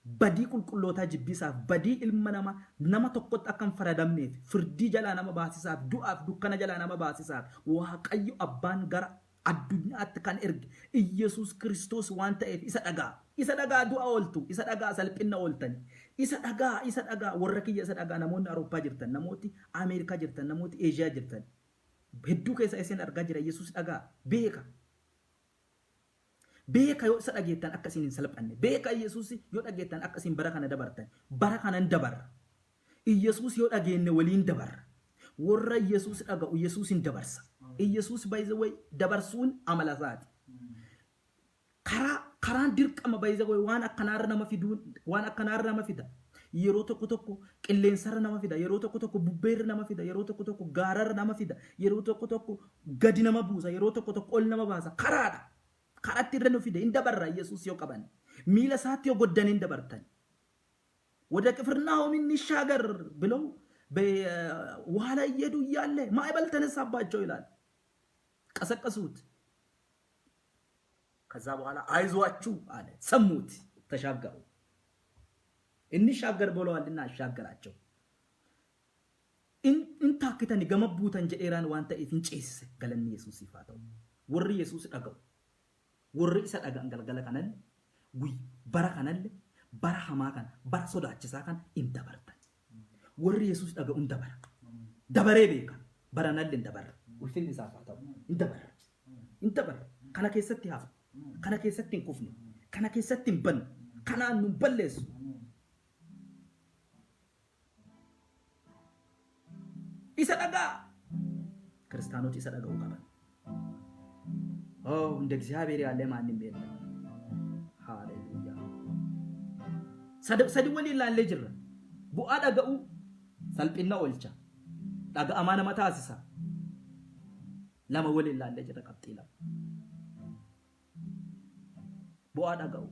badii qulqullootaa jibbisaaf, badii ilma nama tokkotti akka hin faradamneef, firdii jalaa nama baasisaaf, du'aaf dukkana jalaa nama baasisaaf, Waaqayyo abbaan gara addunyaatti kan erge Yesuus Kiristoos waan ta'eef isa dhagaa. Isa dhagaa du'a ooltu, isa dhagaa salphina ooltan. Isa dhagaa warra kiyya isa dhagaa namoonni Awurooppaa jirtan, namooti Ameerikaa jirtan, namooti Eeshiyaa jirtan. Hedduu keessa isin argaa jira Yesuus dhagaa beeka. Beeka yoo isa dhageettan akka isin hin salphanne. Beeka Yesuus yoo dhageettan akka isin bara kana dabartan. Bara kanan dabarra. Yesuus yoo dhageenne waliin dabarra. Warra Yesuus dhaga'u Yesuus hin dabarsa. Yesuus by the way dabarsuun amala isaati. Karaan dirqama by the way waan akkanaarra nama fida. yeroo tokko qilleensarra nama fida, yeroo tokko bubbeerra nama fida, yeroo tokko gaararra nama fida, yeroo tokko gadi nama buusa, yeroo tokko ol nama baasa. Karaadha. Karatti irra nu fide hin dabarra Yesuus yoo qaban. Miila isaatti yoo goddan hin dabartan. ወደ ቅፍርናሆም እንሻገር ብለው ውሃ ላይ እየሄዱ እያለ ማዕበል ተነሳባቸው ይላል። ቀሰቀሱት። ከዛ በኋላ አይዟችሁ አለ። ሰሙት፣ ተሻገሩ። እንሻገር ብለዋልና አሻገራቸው። እንታክተን ገመቡተን ጀዴራን ዋንተ ኢፍንጨስ ገለን ኢየሱስ ይፋተው ወሪ ኢየሱስ ዳገው ወሪ ሰዳጋ እንገልገለ ከነል ጉይ በረከነል በረሃማ ከን በር ሶዳችሳ ከን እንደበርተን ወሪ ኢየሱስ ዳገው እንደበር ደበሬ ቤካ በረነል እንደበር ውልፊን ይሳፋተው እንደበር ከነ ከሰት ያፍ ከነ ከሰት እንኩፍኒ ከነ ከሰት በን ከና እንበለስ ይሰዳጋ ክርስቲያኖች ይሰዳጋው ቀበል እንደ እግዚአብሔር ያለ ማንም የለም። ሃሌሉያ ሰድ ወሊላ ለጅር ቡአ ዳጋኡ ሰልጲና ወልቻ ዳጋ አማና መታስሳ ለማ ወሊላ ለጅር ቀጥይላ ቡአ ዳጋኡ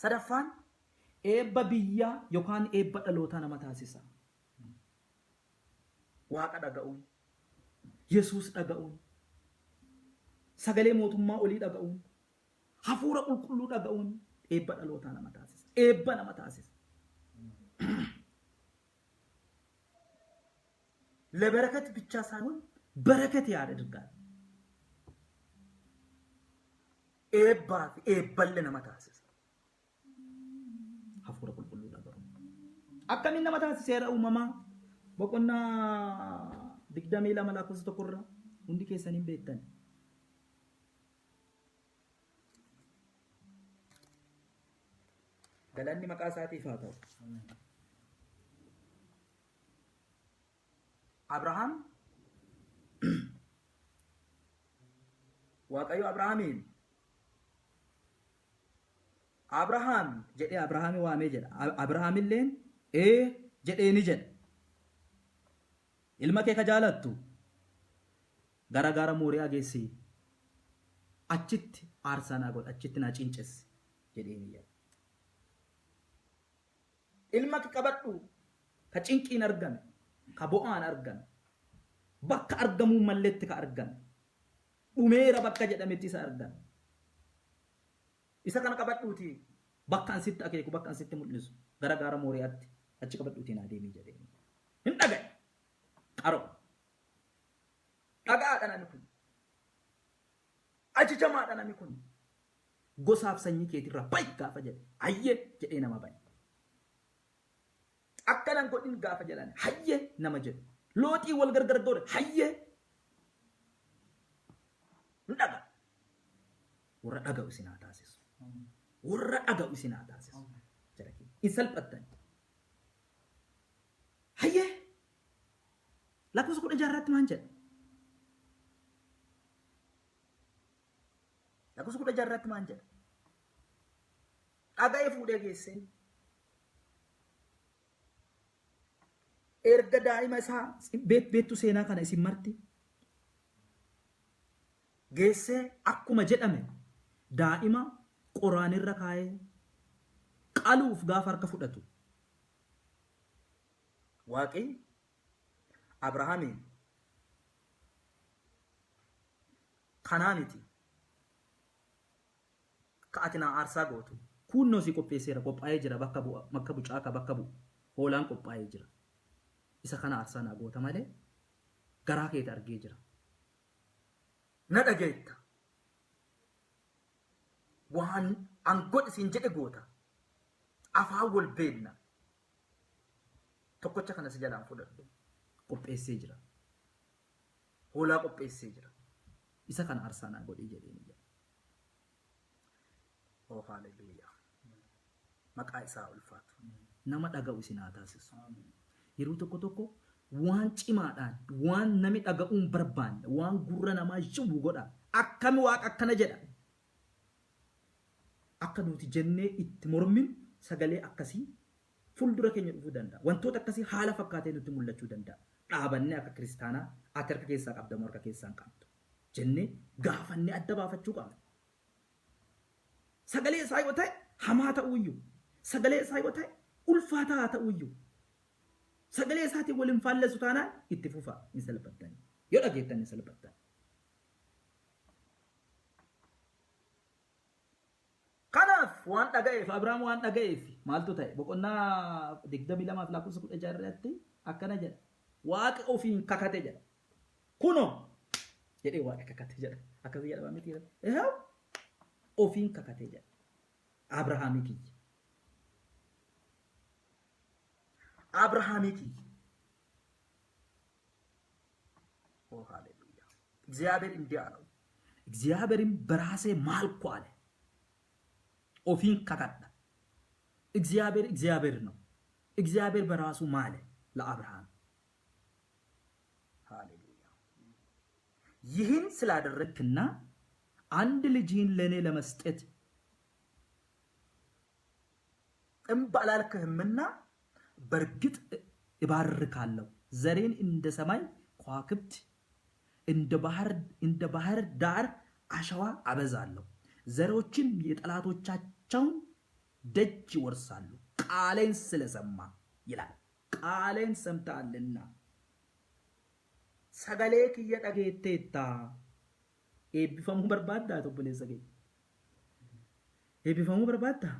ሰደፋን ኤበ ቢያ ዮካን ኤበ ደሎታ ነመታስሳ ዋቃ ዳጋኡ ኢየሱስ ዳጋኡ sagalee mootummaa olii dhaga'uun hafuura qulqulluu dhaga'uun eebba dhalootaa nama taasisa. Eebba nama taasisa. ለበረከት ብቻ ሳይሆን በረከት ያደርጋል። ኤባል nama taasisa. hafuura qulqulluu dhaga'uun akkamiin nama taasiseera uumamaa boqonnaa 22 lakkoofsa 1 irraa hundi keessaniin beektan. galanni maqaa isaatiif haa ta'u. Abrahaam Waaqayyo Abrahaamiin Abrahaam jedhee Abrahaami waamee jedha. Abrahaamilleen jedhee ni jedha. Ilma kee ka jaalattu gara Mooriyaa geessi achitti aarsaa naa godhi achitti naa cincessi jedhee ni jedha. ilma qabadhu ka cinqiin argame ka bo'aan argame bakka argamuu malleetti ka argame dhumeera bakka jedhametti isa argame isa kana qabadhuuti bakka ansitti akeeku bakka ansitti mul'isu gara Mooriyaatti achi qabadhuuti naa deemii jedhee hin dhagaye qaro dhagaadha namni kun ajajamaadha namni kun gosaaf sanyii keetirraa bayi gaafa jedhe hayyee jedhee nama bayi. akkanan godhin gaafa jedhan hayyee nama jedhu looxii wal gargar godhe hayyee ndaga warra dhaga'u isin haa taasisu warra dhaga'u isin haa taasisu jedhaki in salphattan hayyee lakkoofsa 16 irratti maal jedha lakkoofsa 16 irratti maal jedha dhaga'ee fuudhee geessee erga daa'ima isaa beettu seenaa kana isin marti geessee akkuma jedhame daa'ima qoraanirra kaayee qaluuf gaafa harka fudhatu waaqi Abrahaamiin kanaa miti ka ati naa aarsaa gootu kunnoo si qopheesseera qophaa'ee jira bakka bucaaka bakka bu'u hoolaan qophaa'ee jira. isa kana aarsaa naa goota malee garaa keeti argee jira. Na dhageetta. Waan angodhi siin jedhe goota. Afaan wal beekna. Tokkocha kana si jalaan fudhadhu. Qopheessee jira. Hoolaa qopheessee jira. Isa kana aarsaa naa godhii jedhee ni jedha. Oh haleluuyaa. Maqaa isaa ulfaatu. Nama dhaga'u isin haa taasisu. yeroo tokko waan cimaadhaan waan nami dhaga'uun barbaanne waan gurra namaa jibu godha akkami waaqa akkana jedha akka nuti jennee itti mormin sagalee akkasii fuuldura keenya dhufuu danda'a. Wantoota akkasii haala fakkaatee nutti mul'achuu danda'a. Dhaabannee akka kiristaanaa ati harka keessaa qabdamoo harka keessaa hin qabdu jennee gaafannee adda baafachuu qabna. Sagalee isaa yoo ta'e hamaa ta'uuyyuu, sagalee isaa yoo ta'e ulfaataa ta'uuyyuu, sagalee isaatiin waliin faalleessu taanaan itti fufaa ni salphattani. Yoo dhageettan ni salphattani. Kanaaf waan dhaga'eef Abrahaam waan dhaga'eef maaltu ta'e boqonnaa 22:16 irratti akkana jedha. Waaqa ofiin kakate jedha. Kunoo jedhee waaqa kakate jedha. Akkasii jedhama miti jedha. Ofiin kakate jedha. Abrahaamii kiyya. Abrahaamii kiyya. Oh haleluya. እግዚአብሔር እንዲህ አለው። እግዚአብሔርም በራሴ ማልኩ አለ። ኦፊን ከከዳ እግዚአብሔር ነው። እግዚአብሔር በራሱ ማለ ለአብርሃም። ሃሌሉያ። ይህን ስላደረግክና አንድ ልጅህን ለኔ ለመስጠት እምባላልክህምና በርግጥ እባርካለሁ፣ ዘሬን እንደ ሰማይ ከዋክብት እንደ ባህር ዳር አሸዋ አበዛለሁ፣ ዘሮችን የጠላቶቻቸውን ደጅ ይወርሳሉ፣ ቃሌን ስለሰማ ይላል። ቃሌን ሰምተሃልና ሰገሌ ክየ dhageetteetta. Eebbifamuu barbaaddaa obboleessa kee? Eebbifamuu barbaaddaa?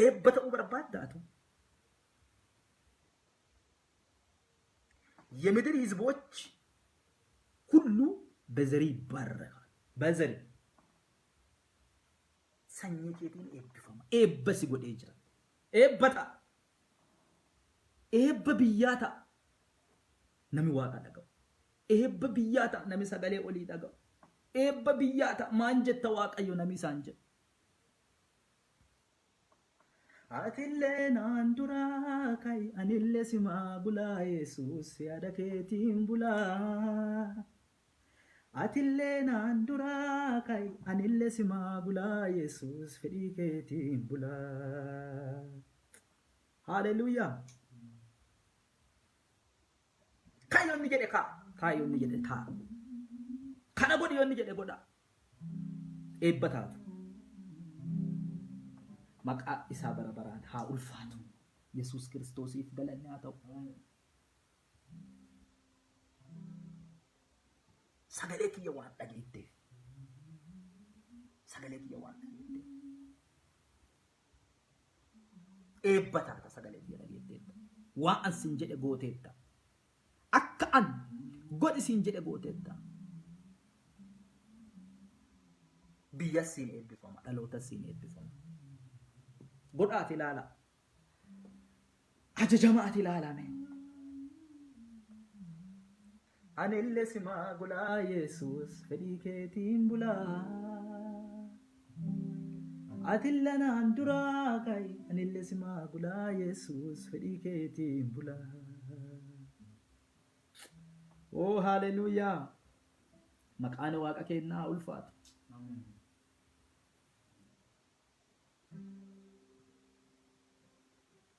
Eebba ta'uu barbaaddaatu? የምድር ህዝቦች ሁሉ በዘሪ ይባረካል። በዘሪ sanyii keetiin eebbifama. Eebba si godhee jira. Eebba ta'a. Eebba biyyaa ta'a. Nami waaqa dhaga'u. Eebba biyyaa ta'a. Nami sagalee olii dhaga'u. Eebba biyyaa ta'a. Maan jetta waaqayyo nami isaan jedhu. Atillee naan duraa kai anillee simaa bulaa Yesuus yaada keetiin bulaa. Atillee naan duraa kai anillee simaa bulaa Yesuus fedhii keetiin bulaa. Haleluuyaa. Kaayyoonni jedhe kaa. Kaayyoonni jedhe kaa. Kana godhi yoonni jedhe godha. Eebba taatu. Maqaa isaa bara baraan haa ulfaatu. Yesuus Kiristoosiif galanni haa ta'u. Sagalee kiyya waan dhageetteef. Sagalee kiyya waan dhageetteef. Eebba taata sagalee kiyya dhageetteetta. Waan an sin jedhe gooteetta. Akka an godhi sin jedhe gooteetta. Biyya siin eebbifama. Dhaloota siin eebbifama. Godhaati ilaala. Ajajamaati ilaalame. Anillee simaa bulaa Yesuus fedhii keetiin bulaa. Atillee naan duraa kai anillee simaa bulaa Yesuus fedhii keetiin bulaa. Oh haleluuyaa. Maqaan waaqa keenyaa ulfaatu.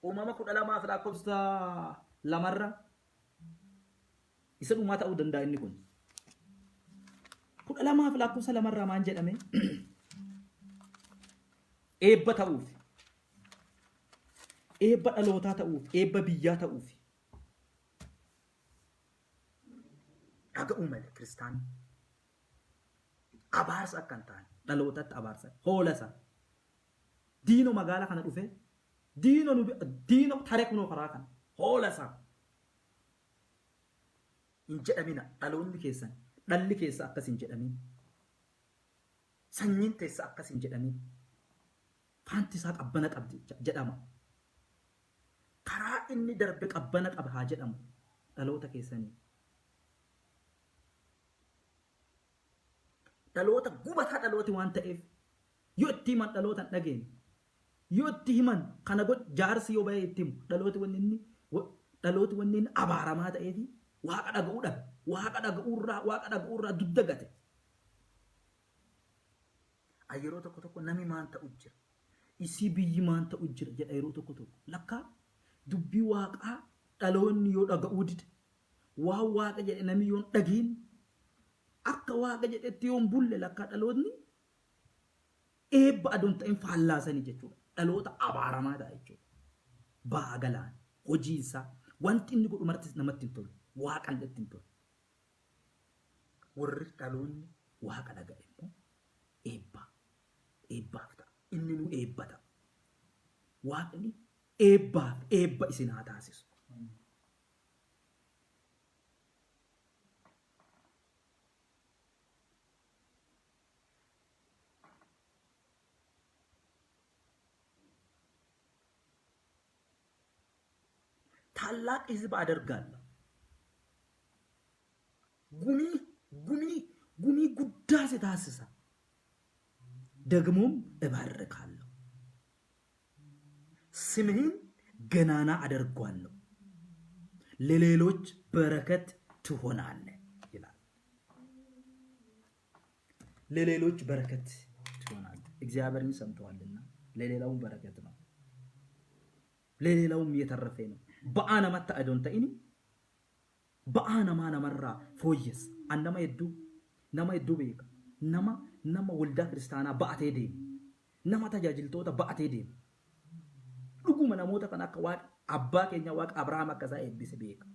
Uumama 12 lakkoofsa 2 isa dhumaa ta'uu danda'a inni kun. 12 lakkoofsa 2 maan jedhame? Eebba ta'uuf, eebba dhalootaa ta'uuf, eebba biyyaa ta'uuf. Dhaga'uu malee kiristaanni abaarsa akka hin taane dhalootatti abaarsa hoolasa diino magaalaa kana dhufe diino taree kunoo karaa kana hoolasa hin jedhamina. Dhaloonni keessan dhalli keessa akkas hin jedhamin, sanyiin teessa akkas hin jedhamin. Faanti isaa qabbana qabdi jedhama. Karaa inni darbe qabbana qaba haa jedhamu dhaloota keessanii. Dhaloota gubataa dhalooti waan ta'eef yoo itti himan dhaloota hin dhageenye, yoo itti himan kana jaarsi yoo bahee itti himu dhalooti wanni inni abaaramaa ta'eefi waaqa dhaga'uu dhabe. Waaqa dhaga'uurraa dudda gate. Yeroo tokko tokko nami maan ta'u jira. isii biyyi maan ta'u jira jedha yeroo tokko lakkaa dubbii waaqaa dhaloonni yoo dhaga'uu dide waan waaqa jedhe namni yoo dhagiin akka waaqa jedhetti yoo bulle lakkaa dhaloonni eebba adoon ta'in faallaasanii jechuudha. Dhaloota abaaramaa ta'a jechuudha. Ba'aa galaan hojii isaa wanti inni godhu marti namatti hin tolu waaqan irratti hin tolu. Warri dhaloonni waaqa dhaga'e immoo eebbaaf ta'a. Inni nu eebbata. Waaqni eebba isin haa taasisu. ታላቅ ህዝብ አደርጋለሁ። ጉሚ ጉዳሴ ታስሳ ደግሞም እባርካለሁ። ስምህን ገናና አደርጓለሁ። ለሌሎች በረከት ትሆናለህ ይላል። ለሌሎች በረከት ትሆናለህ። እግዚአብሔርን ሰምተዋልና ለሌላውም በረከት ነው። ለሌላውም እየተረፈ ነው። በአና መታ አዶን ተኢኒ በአና ማና መራ ፎየስ አንደማ የዱ ቤካ nama waldaa kiristaanaa ba'atee deemu nama tajaajiltoota ba'atee deemu dhuguma namoota kan akka waaqa abbaa keenya waaqa Abrahaam akka isaa eebbise beeka.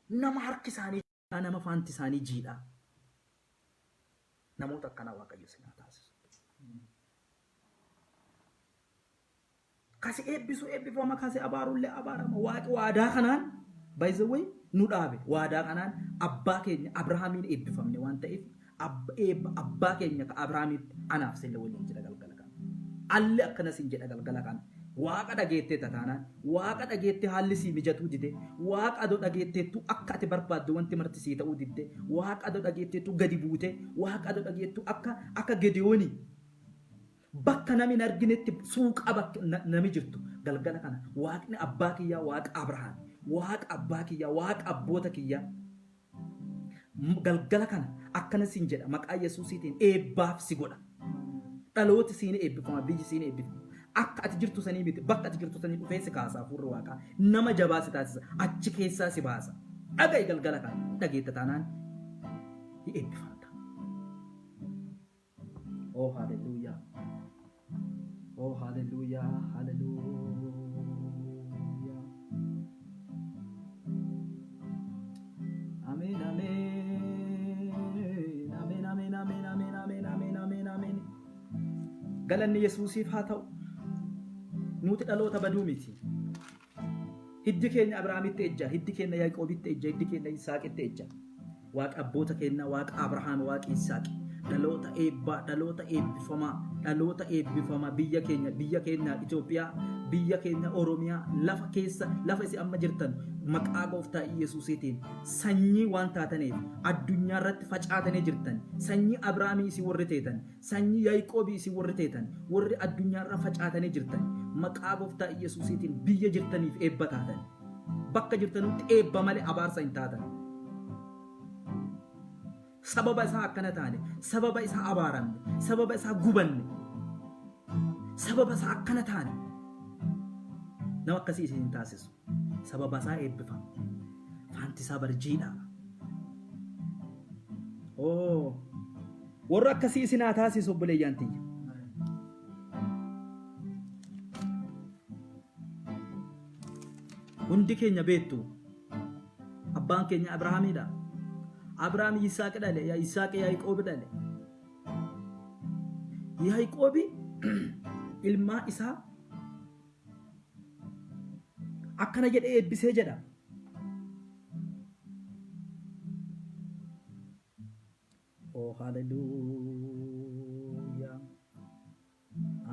Nama harki isaanii nama faanti isaanii jiidhaa namoota akkanaa waaqayyo sinaa taasisu. Kasi eebbifama kasi abaarullee abaarama waaqi waadaa kanaan by the way nu dhaabe waadaa kanaan abbaa keenya Abrahaamiin eebbifamne waan ta'eef abbaa keenya ka Abrahaamitti anaaf sille waliin jedha galgala kana. Alli akkanas hin jedha galgala kana. Waaqa dhageettee tataanaan waaqa dhageettee haalli sii mijatuu dide waaqa adoo dhageetteettu akka ati barbaaddu wanti marti sii ta'uu didde waaqa adoo dhageetteettu gadi buute waaqa adoo dhageettu akka Gediyooni bakka namni arginetti suuqa bakka nami jirtu galgala kana waaqni abbaa kiyyaa waaqa Abrahaam waaqa abbaa kiyyaa waaqa abboota kiyyaa galgala kana akkana siin jedha maqaa Yesuusiitiin eebbaaf si godha dhalooti siin eebbifama biyyi siin eebbifama akka ati jirtu sanii miti bakka ati jirtu sanii dhufee si kaasaa fuurri waaqaa nama jabaa si taasisa achi keessaa si baasa dhaga'i galgala kana dhageetta taanaan ni eebbifamta. Oh hallelujah. Oh hallelujah, hallelujah. Amen, amen. Amen, amen, amen, amen, amen, amen, amen, amen. Galanni Yesuusiif haa ta'u. Nuti dhaloota baduu miti. Hiddi keenya Abrahaamitti ejja, hiddi keenya Yaaqoobitti ejja, hiddi keenya Yisaaqitti ejja. Waaqa abboota keenya, Waaqa Abrahaam, Waaqa Yisaaqi. Dhaloota eebbaa, dhaloota eebbifamaa biyya keenya Itoophiyaa, biyya keenya Oromiyaa lafa keessa lafa isin amma jirtan maqaa gooftaa Yesuusiitiin sanyii waan taataniif addunyaa irratti facaatanii jirtan sanyii Abrahaamii isin warri teetan sanyii Yaaqoobii isin warri teetan warri addunyaa irra facaatanii jirtan maqaa gooftaa Yesuusiitiin biyya jirtaniif eebba taatan bakka jirtanutti eebba malee abaarsa hin taatan. Sababa isaa akkana taane sababa isaa abaaramne sababa isaa gubanne sababa isaa akkana taane nama akkasii isin taasisu sababa isaa eebbifama faanti isaa barjiidha. Warra akkasii isin haa taasisu obboleeyyaan tiyya. Hundi keenya beektu abbaan keenya Abrahaamiidha. Abrahaam Yisaaq dhale, Yisaaq Yaaqoob dhale. Yaaqoobi ilmaa isaa akkana jedhee eebbisee jedha. Oh hallelujah.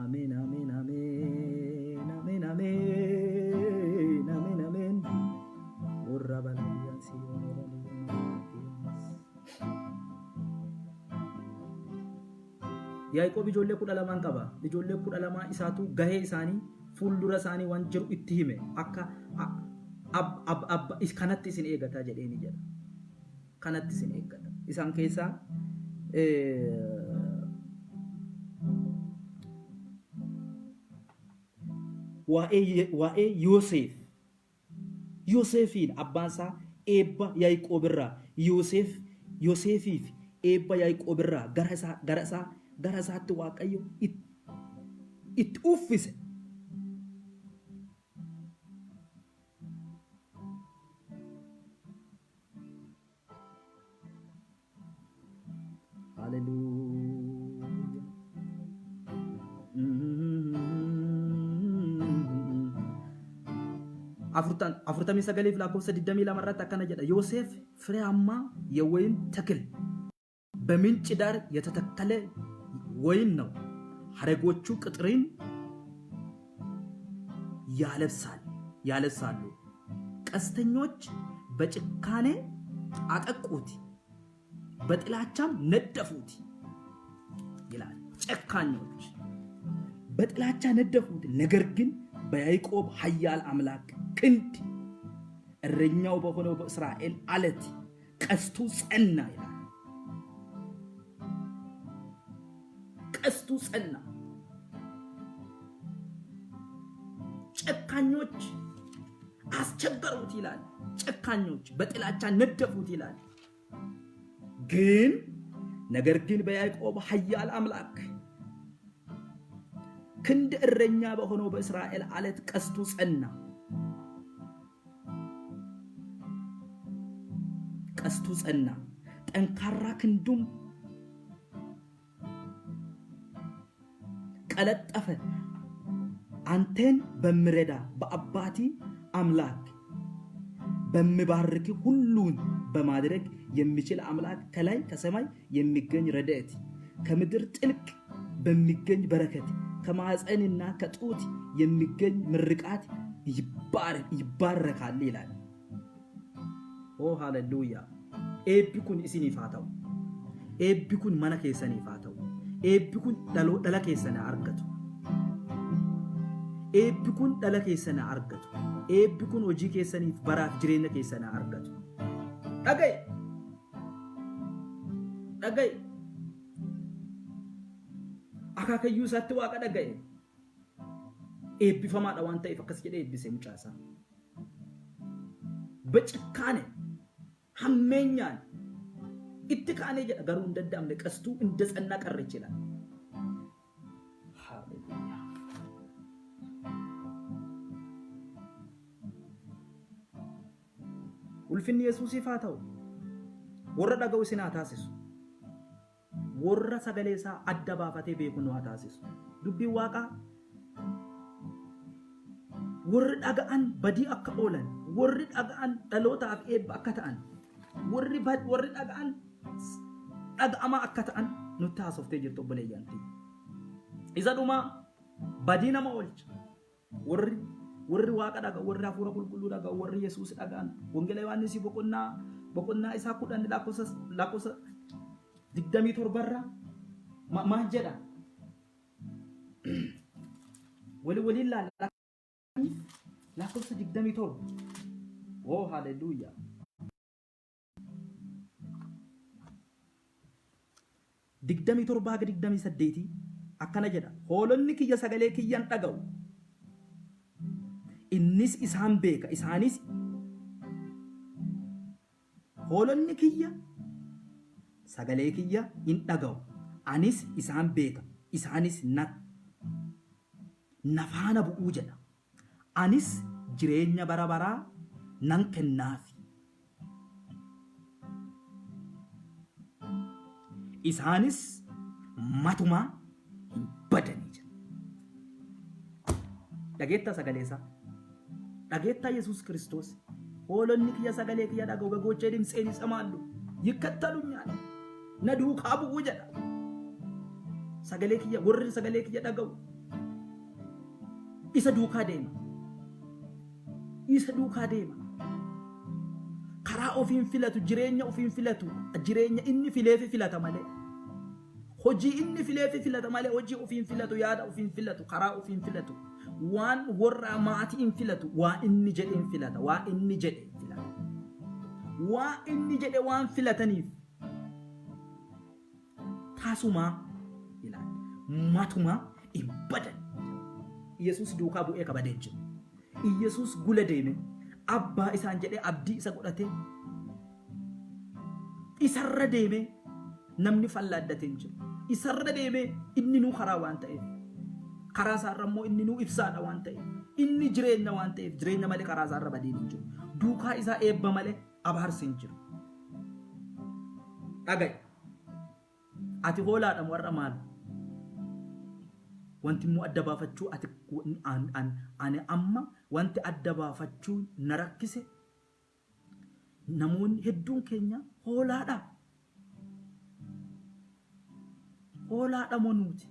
Amen, amen, amen, amen, amen, amen, amen. Urra balaliyan siyon. Yaaqoob ijoollee 12 qaba. Ijoollee 12 isaatu gahee isaanii fuuldura isaanii waan jiru itti hime akka kanatti isin eegataa jedheeni jedha. Kanatti isin eegata. Isaan keessaa waa'ee Yoosefiin abbaan isaa eebba Yaaqoob irraa Yoosefiif eebba Yaaqoob irraa gara isaatti Waaqayyo itti uffise. afurtamii sagaliif lakkoofsa 22 irratti akkana jedha ዮሴፍ ፍሬያማ የወይን ተክል በምንጭ ዳር የተተከለ ወይን ነው ሐረጎቹ ቅጥርን ያለብሳሉ ቀስተኞች በጭካኔ አቀቁት በጥላቻም ነደፉት ይላል ጨካኞች በጥላቻ ነደፉት ነገር ግን በያዕቆብ ኃያል አምላክ ክንድ እረኛው በሆነው በእስራኤል አለት ቀስቱ ጸና ይላል ቀስቱ ጸና ጨካኞች አስቸገሩት ይላል ጨካኞች በጥላቻ ነደፉት ይላል ግን ነገር ግን በያዕቆብ ኃያል አምላክ ክንድ እረኛ በሆነው በእስራኤል አለት ቀስቱ ጸና ቀስቱ ጸና ጠንካራ ክንዱም ቀለጠፈ አንተን በምረዳ በአባቲ አምላክ በሚባርክ ሁሉን በማድረግ የሚችል አምላክ ከላይ ከሰማይ የሚገኝ ረድኤት ከምድር ጥልቅ በሚገኝ በረከት ከማዕፀንና ከጡት የሚገኝ ምርቃት ይባረካል ይላል። ኦ ሃሌሉያ! ኤቢኩን ኢሲን ይፋታው ኤቢኩን መነ ኬሰን ይፋታው ኤቢኩን ደላ ኬሰን አርገቱ ኤቢኩን ደላ ኬሰን አርገቱ ኤቢኩን ሆጂ ኬሰን በራፍ ጅሬነ ኬሰን አርገቱ dhagaye akaakayyuu isaatti waaqa dhagaye eebbifamaadha waan ta'eef akkas jedhee eebbise mucaasaa በጭካኔ ሐሜኛን itti kaanee jedha garuu hin danda'amne qastuu inda ጸና ቀረ ይችላል ሃሌሉያ ulfinni yesuus ifaa ta'u warra dhaga'u isin haa taasisu warra sagalee isaa adda baafatee beeku nu haa taasisu dubbii waaqaa warri dhaga'an badii akka oolan warri dhaga'an dhalootaaf eebba akka ta'an warri dhaga'an dhaga'ama akka ta'an nutti haasoftee jirtu obboleeyyantii isa dhuma badii nama oolcha warri waaqa dhaga'u warri hafuura qulqulluu dhaga'u warri yesuus dhaga'an wangeela yohaannis boqonnaa isaa 10 lakkoofsa 27 irraa maal jedha waliin laala lakkoofsa 27 oh haleluya digdamii torbaa ga 28 akkana jedha hoolonni kiyya sagalee kiyyan dhaga'u innis isaan beeka isaanis hoolonni kiyya sagalee kiyya in dhaga'u anis isaan beeka isaanis nafaana bu'uu jedha anis jireenya bara baraa nan kennaafi isaanis matumaa hin badanii jedha dhageettaa sagalee isaa dhageettaa yesuus kiristoos hoolonni kiyya sagalee kiyya dhaga'u begochee dimtseen ይሰማሉ ይከተሉኛል na duukaa bu'uu jedha sagalee kiyya warri sagalee kiyya dhaga'u isa duukaa deema karaa ofiin filatu jireenya ofiin filatu jireenya inni fileefi filata malee hojii inni fileefi filata malee hojii ofiin filatu yaada ofiin filatu karaa ofiin filatu waan warra maatii in filatu waa inni jedhe in filata waa inni jedhe waan filataniif tasumaa ilaali. Matumaa hin badan. Yesuus duukaa bu'ee kabadee jiru. Yesuus gula deeme abbaa isaan jedhee abdii isa godhatee isarra deeme namni fallaaddatee hin jiru. Isarra deeme inni nuu karaa waan ta'eef. Karaa isaarra immoo inni nuu ibsaadha waan ta'eef. Inni jireenya waan ta'eef jireenya malee karaa isaarra badeen hin jiru. Duukaa isaa eebba malee abaarsi hin jiru. Dhaga'i. Ati hoolaadha warra maal? Wanti immoo adda baafachuu ani amma wanti adda baafachuu na rakkise namoonni hedduun keenya hoolaadha. Hoolaadha monuuti.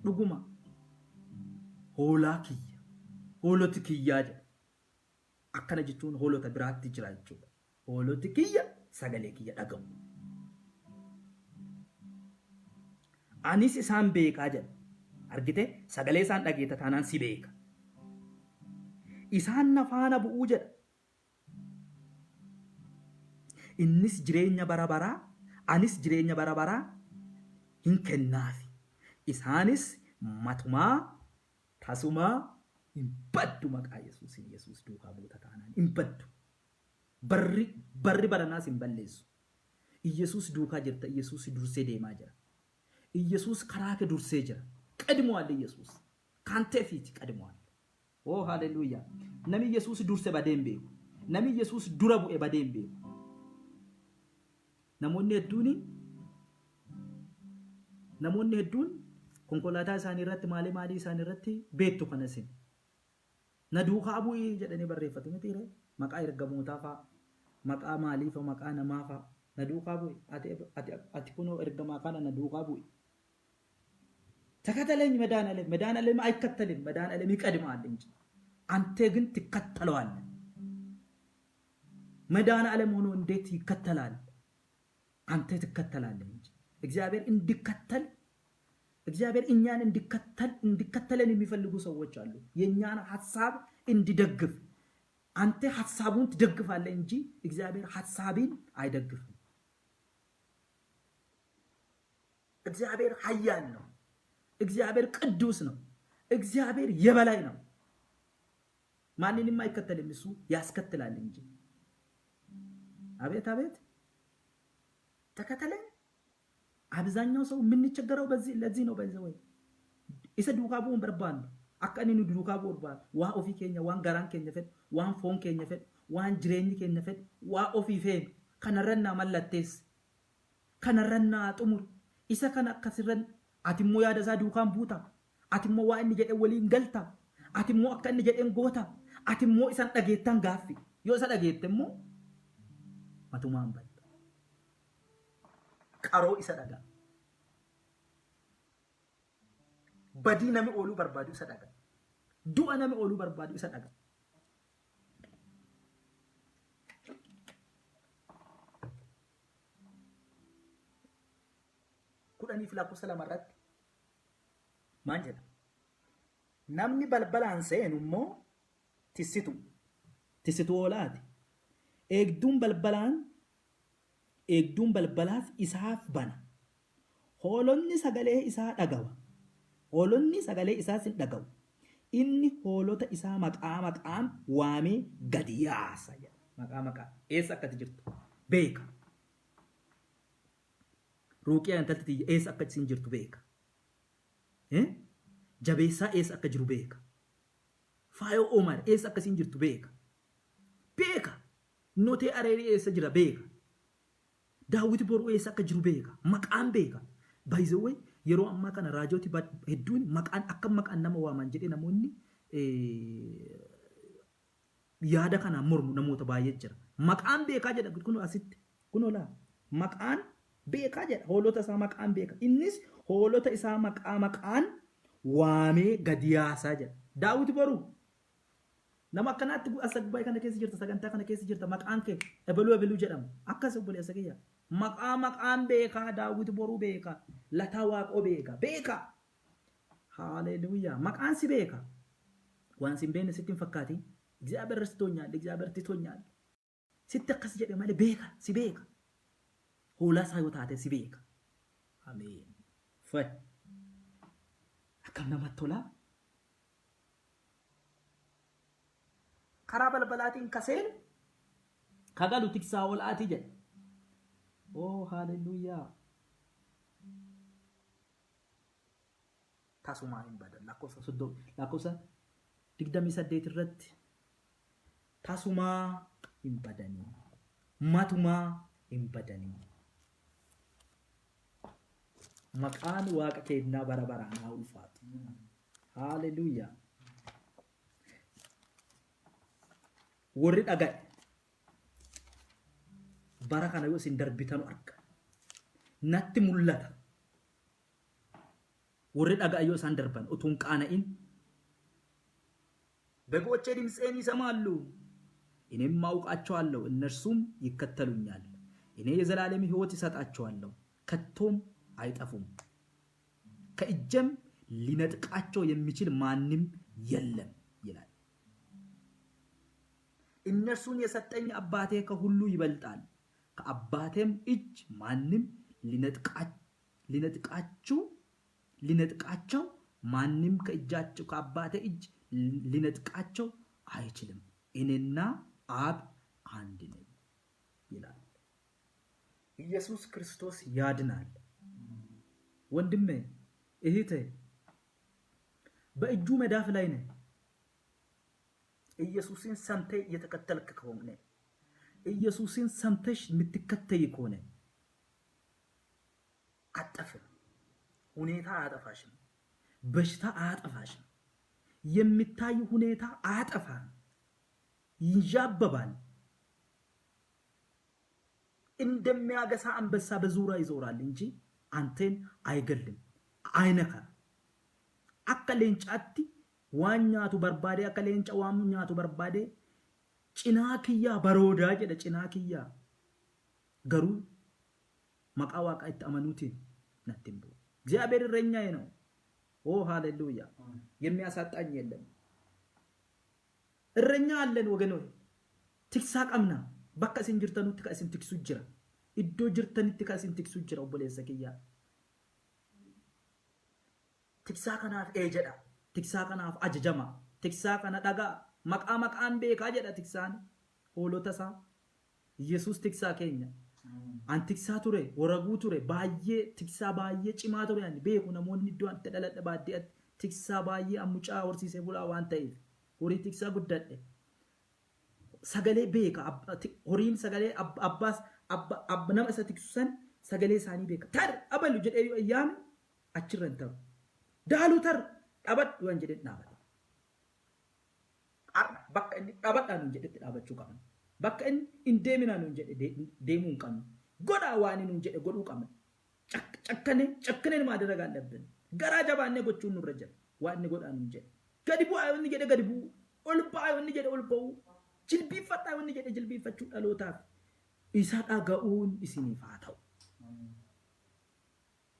Dhuguma. Hoolaa kiyya. Hooloti kiyyaa jedha. Akkana jechuun hoolota biraatti jira jechuudha. Hooloti kiyya sagalee kiyya dhagahu. Anis isaan beekaa jedha. Argite sagalee isaan dhageetta taanaan si beeka. Isaan na faana bu'uu jedha. Innis jireenya bara baraa, anis jireenya bara baraa hin kennaafi. Isaanis matumaa tasumaa hin baddu maqaa Yesuusin. Yesuus duukaa buuta taanaan hin baddu. Barri baranaas hin balleessu. Yesuus duukaa jirta. Yesuus dursee deemaa jira. Yesuus karaa kee dursee jira. ቀድሞዋል ኢየሱስ ካንተ ፊት ቀድሞዋል ኦ ሃሌሉያ ነሚ ኢየሱስ ዱርሰ ባዴምቤ ነሚ ኢየሱስ ዱረቡ ባዴምቤ ነሞኒ ሄዱን ኮንኮላታ ሳኒ ረት ማሊ ሳኒ ረት ቤቱ ከነሲን ነዱኻ ቡኢ ጀደኔ በሬፈቱ መቲረ መቃ ይርገሙታፋ መቃ ማሊፈ መቃ ነማፋ ነዱኻ ቡኢ አቲ ኩኖ እርገማ ካና ነዱኻ ቡኢ ተከተለኝ መዳን ዓለም አይከተልም። መዳን ዓለም ይቀድማል እንጂ አንተ ግን ትከተለዋለህ። መዳን ዓለም ሆኖ እንዴት ይከተላል? አንተ ትከተላለህ እንጂ እግዚአብሔር እኛን እንዲከተለን የሚፈልጉ ሰዎች አሉ። የኛን ሐሳብ እንዲደግፍ አንተ ሐሳቡን ትደግፋለህ እንጂ እግዚአብሔር ሐሳብን አይደግፍም። እግዚአብሔር ኃያል ነው። እግዚአብሔር ቅዱስ ነው። እግዚአብሔር የበላይ ነው። ማንንም አይከተልም፣ እሱ ያስከትላል እንጂ። አቤት አቤት ተከተለኝ። አብዛኛው ሰው የምንቸገረው ለዚህ ነው። በዚህ ወይ ኢሰ ዱካቡን በርባን አቀኒኑ ዱካቡ በርባን ዋ ኦፊ ኬኛ ዋን ጋራን ኬኛ ፈድ ዋን ፎን ኬኛ ፈድ ዋን ጅሬኝ ኬኛ ፈድ ዋ ኦፊ ፌን ከነረና መለቴስ ከነረና ጥሙር ኢሰ ከነ ከስረን አቲሞ ያደዛ ዱካን ቡታ አቲሞ ዋ እንጂ ጀደ ወሊን ገልታ አቲሞ አከን ጀደን ጎታ አቲሞ ኢሰን ደጌታን ጋፊ ዮ ኢሰ ደጌተሞ ማቱማን በል ቀሮ ኢሰ ደጋ በዲ ነሚ ኦሉ በርባዱ ኢሰ ደጋ ዱአ ነሚ ኦሉ በርባዱ ኢሰ ደጋ ኩዳኒ ፍላኩ ሰላማራት ማንጀላ namni balbalaan seenu immoo tisitu oolaati. Eegduun balbalaaf isaaf bana. Hoolonni sagalee isaa dhagawa. Hoolonni sagalee isaas hin dhagawu. Inni hoolota isaa maqaan waamee gadi yaasa. Maqaa eessa akkati jirtu beeka. Ruuqiyaa intalti tiyya eessa akka isin jirtu beeka. Jabeessaa eessa akka jiru beeka. Faayoo Omar eessa akka isin jirtu beeka. Beeka. Notee Areerii eessa jira beeka. Daawwiti Boruu eessa akka jiru beeka. Maqaan beeka. By the way, yeroo ammaa kana raajooti hedduun maqaan akka maqaan nama waaman jedhee namoonni yaada kanaan mormu namoota baay'ee jira. Maqaan beekaa jedha kun asitti. Kun olaa. Maqaan beekaa jedha. Hoolota isaa maqaan beeka. Innis hoolota isaa maqaan waamee gadi yaasaa jedha. Daawwiti Boruu. Nama akkanaatti asagbaay kana keessa jirta, sagantaa kana keessa jirta, maqaan kee ebaluu jedhamu. Akkas obboleessa kiyya. Maqaan beekaa, Daawwiti Boruu beekaa, Lataa Waaqoo beekaa. Haaleluyyaa. Maqaan si beeka. Waan si hin beekne sitti hin fakkaatin. እግዚአብሔር ረስቶኛል፣ እግዚአብሔር ትቶኛል sitti akkas jedhe malee beeka, si beeka. Hoolaa isaa yoo taate si beeka. Ameen. Fay. Akkam namatti tola. Karaa balbalaatiin kaseen kagalu tiksaa ol'aati jedhe. Oh hallelujah. Tasumaa hin badan lakkoofsa 28 irratti tasumaa hin badanii matumaa hin badanii. Maqaan waaqa keenyaa bara baraan haa ulfaatu. Hallelujah. Warri dhaga'e bara kana yoo isin darbitanu arga. Natti mul'ata. Warri dhaga'e yoo isaan darban utuun qaana'in በጎቼ ድምፄን ይሰማሉ እኔም አውቃቸዋለሁ እነርሱም ይከተሉኛል እኔ የዘላለም ሕይወት ይሰጣቸዋለሁ ከቶም አይጠፉም ከእጄም ሊነጥቃቸው የሚችል ማንም የለም ይላል። እነርሱን የሰጠኝ አባቴ ከሁሉ ይበልጣል ከአባቴም እጅ ማንም ሊነጥቃቸው ማንም ከእጃቸው ከአባቴ እጅ ሊነጥቃቸው አይችልም እኔና አብ አንድ ነን ይላል። ኢየሱስ ክርስቶስ ያድናል። ወንድሜ እህቴ በእጁ መዳፍ ላይ ነህ። ኢየሱስን ሰምተህ እየተከተልክ ከሆነ ኢየሱስን ሰምተሽ የምትከተይ ከሆነ አጠፍም ሁኔታ አያጠፋሽም። በሽታ አያጠፋሽም። የሚታይ ሁኔታ አያጠፋም። ይንዣበባል። እንደሚያገሳ አንበሳ በዙሪያ ይዞራል እንጂ አንተን አይገልም፣ አይነካም። አከ ሌንጫቲ ዋኛቱ በርባዴ አከ ሌንጫ ዋኛቱ በርባዴ ጭናክያ በሮዳ ጀደ ጭናክያ ገሩ መቃ ዋቃ ይተአመኑት ነትምቡ እግዚአብሔር እረኛዬ ነው። ኦ ሃሌሉያ! የሚያሳጣኝ የለም። እረኛ አለን ወገኖች። ትክሳ ቀምና bakka isin jirtanutti ka isin tiksu jira. Iddoo jirtanitti ka isin tiksu jira obboleessa kiyya. Tiksaa kanaaf jedha. Tiksaa kanaaf ajajama. Tiksaa kana dhagaa. Maqaan beekaa jedha tiksaan. Hoolota isaa. Yesuus tiksaa keenya. An tiksaa ture, waraguu ture, baay'ee tiksaa baay'ee cimaa ture ani beeku namoonni iddoo itti dhaladhe baadiyyaatti tiksaa baay'ee ammucaa horsiisee bulaa waan ta'eef horii tiksaa guddadhe. Sagalee beeka horiin sagalee abbaas nama isa tiksusan sagalee isaanii beeka. Tar abalu jedhee yoo ayyaame achirra hin ta'u. Daaluu tar dhabadhu waan jedhee dhaabata. Bakka inni dhabadhaan jedhetti dhaabachuu qaban. Bakka inni hin deeminaan hin jedhe deemuu hin qabnu. Godhaa waan inni hin jedhe godhuu qabna. Cakkanee nama adda gaallabdan. Garaa jabaannee gochuun nurra jira. Waan inni godhaan hin jedhe. Gadi bu'aa yoo inni jedhe gadi bu'u. Ol ba'aa yoo inni jedhe ol ba'u. Jilbiifadhaa yoo inni jedhe jilbiifachuu dhalootaaf. Isa dhaga'uun isiniif haa ta'u.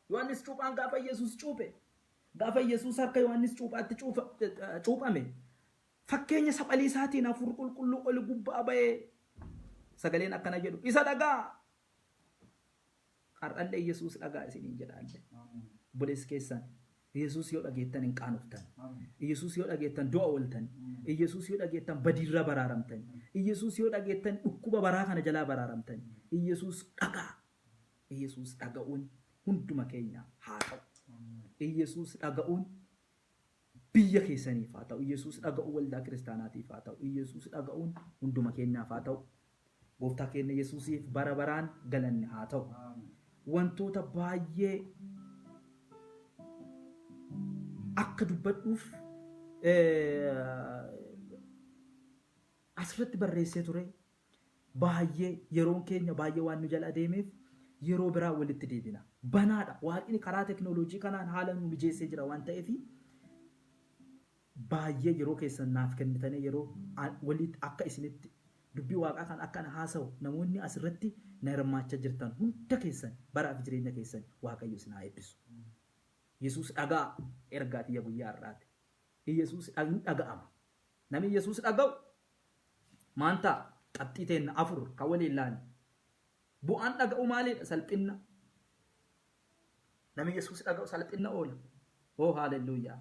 Yohaannis cuuphaan gaafa Yesuus cuuphe. Gaafa Yesuus harka Yohaannis cuuphaatti cuuphame. Fakkeenya saphalii isaatiin hafuur qulqulluu ol gubbaa ba'ee sagaleen akkana jedhu isa dhagaa. Har'allee Yesuus dhagaa isiniin jedhaalle. Bolees keessan Yesuus yoo dhageettan hin qaanoftan. Yesuus yoo dhageettan du'a ooltan. Yesuus yoo dhageettan badiirra baraaramtan. Yesuus yoo dhageettan dhukkuba baraa kana jalaa baraaramtan. Yesuus dhagaa. Yesuus dhaga'uun hunduma keenya haa ta'u. Yesuus dhaga'uun biyya keessaniif haa ta'u. Yesuus dhaga'uun waldaa kiristaanaatiif haa ta'u. Yesuus dhaga'uun hunduma keenyaaf haa ta'u. Gooftaa keenya Yesuusiif bara baraan galanni haa ta'u. Wantoota baay'ee akka dubbadhuuf asirratti barreessee ture. Baay'ee yeroon keenya baay'ee waan nu jala deemeef yeroo biraa walitti deebina. Banaadha. Waaqni karaa teknooloojii kanaan haala nu mijeessee jira waan ta'eef baay'ee yeroo keessan naaf kennitanii yeroo walitti akka isinitti dubbii waaqaa kan akka haasa'u namoonni asirratti na hirmaachaa jirtan hunda keessan baraaf jireenya keessan Waaqayyo isin haa eebbisu. Yesuus dhagaa ergaa xiyya guyyaa har'aati. Yesuus dhaga'ama. Namni Yesuus dhaga'u maanta qabxii teenna afur kan waliin laani. Bu'aan dhaga'u maalidha? Salphina. Namni Yesuus dhaga'u salphina oola. Oh hallelujah.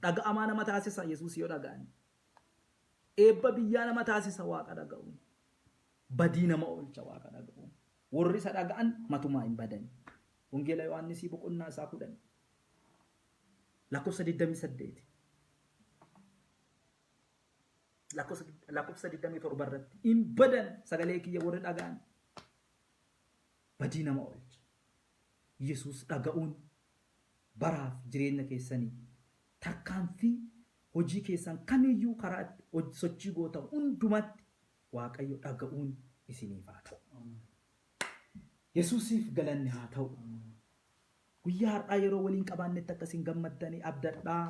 Dhaga'amaa nama taasisa Yesuus yoo dhaga'an. Eebba biyyaa nama taasisa Waaqa dhaga'u. Badii nama oolcha Waaqa dhaga'u. Warri isa dhaga'an matumaa hin badan. Wangeela Yohaannisii boqonnaa isaa 10. Lakkoofsa 28. Lakkoofsa 27 irratti hin badan sagalee kiyya warri dhaga'an. Badii nama oolcha. Yesuus dhaga'uun baraaf jireenya keessanii tarkaanfii hojii keessan kamiyyuu karaa sochii goota hundumatti Waaqayyo dhaga'uun isiniif haa ta'u. Yesuusiif galanni haa ta'u. Guyyaa har'aa yeroo waliin qabaannetti akkasiin gammaddanii abdadhaa.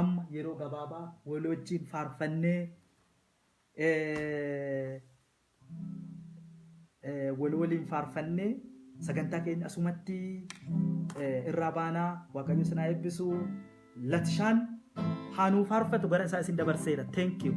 Amma yeroo gabaabaa walii wajjin faarfannee waliin faarfannee sagantaa keenya asumatti irraa baanaa. Waaqayyo isin haa eebbisu. Latishaan haanuu faarfatu gara isaa isin dabarseera. Thank you.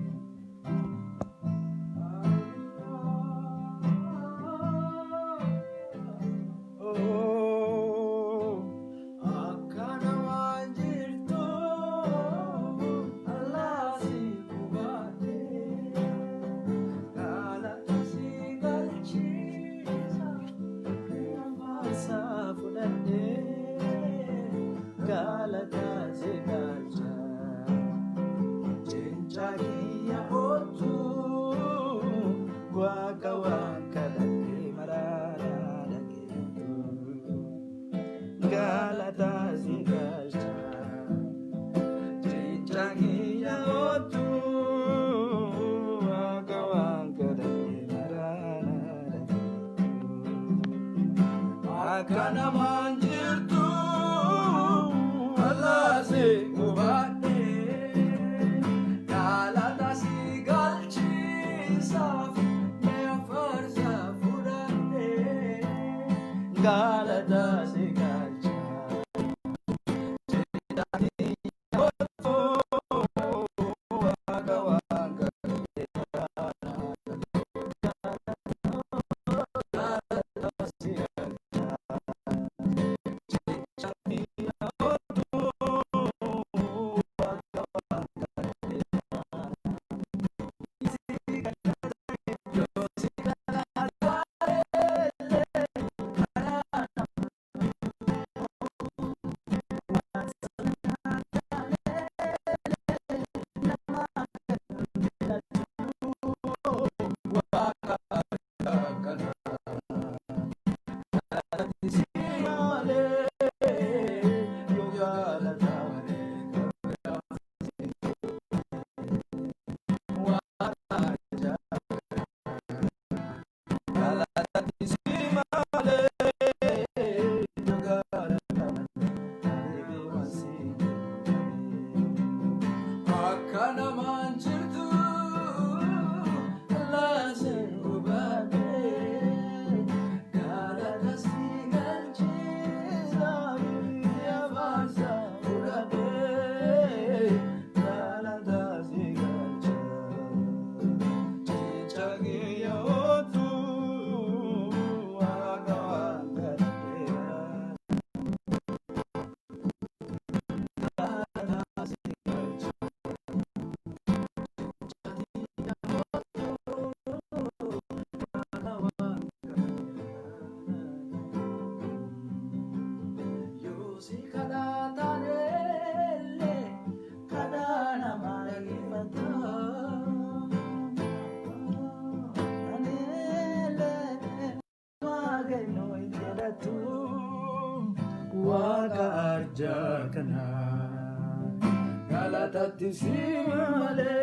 Simale,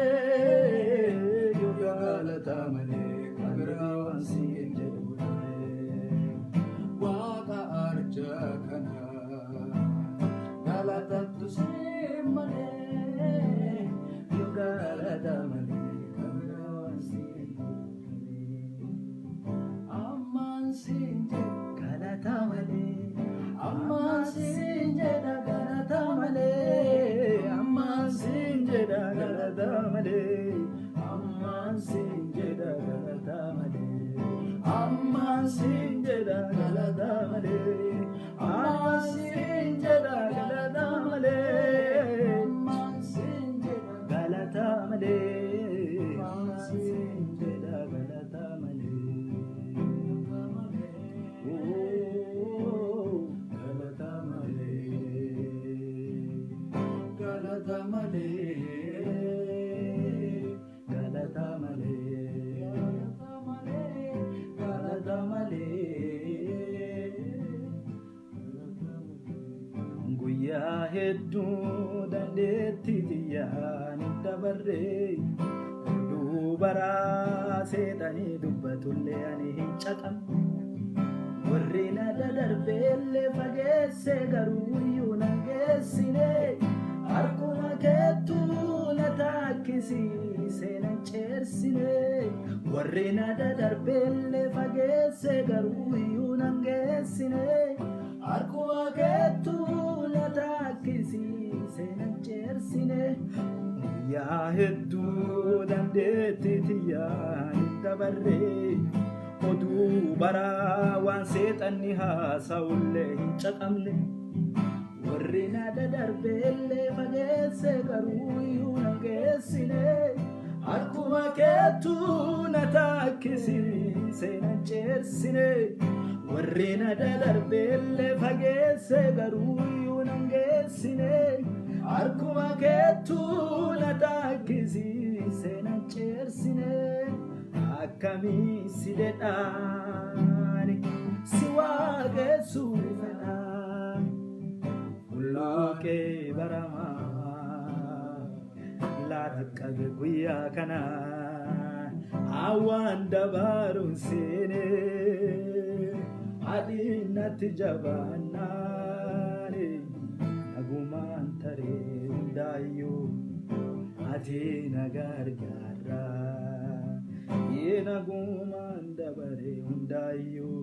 yoga galata male, kagrawan sinje dule, waka arja kana, galata simale, yoga galata male, kagrawan sinje dule, amman sinje galata male, amman sinje galata male. Amman sinjeda galatamale, amman sinjeda galata male amman sinjeda galata male amman sinjeda galata male amman sinjeda galata male oh galata male galata male galata male guyyaa hedduu dandeetti xiyyaan dabarree dubaraa seexanii dubbatullee ani hin caqabne warri na dadarbeellee fageesse garuu iyyuu na geessine harkuma keettuu na taakkisiise na ceersine warri na dadarbeellee fageesse garuu iyyuu na geessine harkuma keettuu na taakkisiise na ceersine guyyaa hedduu dandeetti xiyyaan dabarree oduu baraa waan seexanni haasa'ullee hin caqabne warri na dadarbeellee fageesse garuu iyyuu na geessine harkuma keettuu na taakkisiise na ceersine warri na dadarbeellee fageesse garuu iyyuu na geessine harkuma keettuu na taakkisiise na ceersine akkamii si dedhaani si waaqessuu fedhaa ullookee baramaa laata qabe guyyaa kana awwaan dabaaruun seenee adiin natti jabaannaani nagumaan taree hundaayyuu ati na gargaaraa yena gumaan dabare hundaayyuu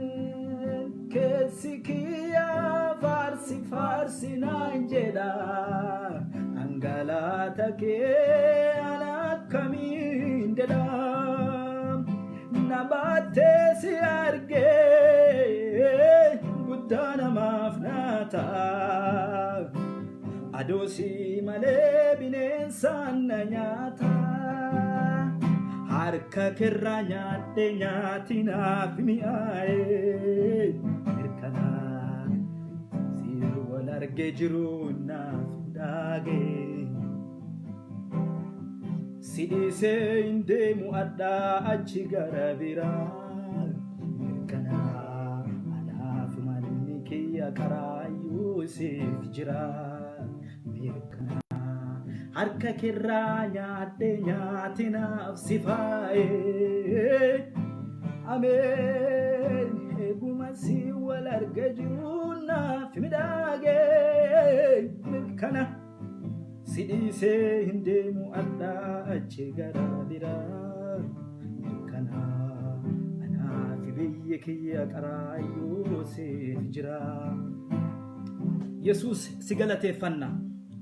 ameen keessi kiyyaa faarsi faarsi naan jedha angalaata kee ana akkamiin dedha na baattee si argee guddaa namaaf naata adosi malee bineensaan na nyaata harka kerraa nyaadhe nyaati naaf mi'aaye mirkanaa si wal arge jiru naaf daage si dhiisee hin deemu addaa achi gara biraa mirkanaa anaaf manni kiyya karaayyuu siif jira harka kerraa nyaadhe nyaati naaf si faayee ameen eeguma si wal arge jiru naaf miidhagee mirkana si dhiisee hin deemu addaa achi gara biraa mirkana anaaf biyya kiyya qaraayyuu siif jira Yesuus si galateeffanna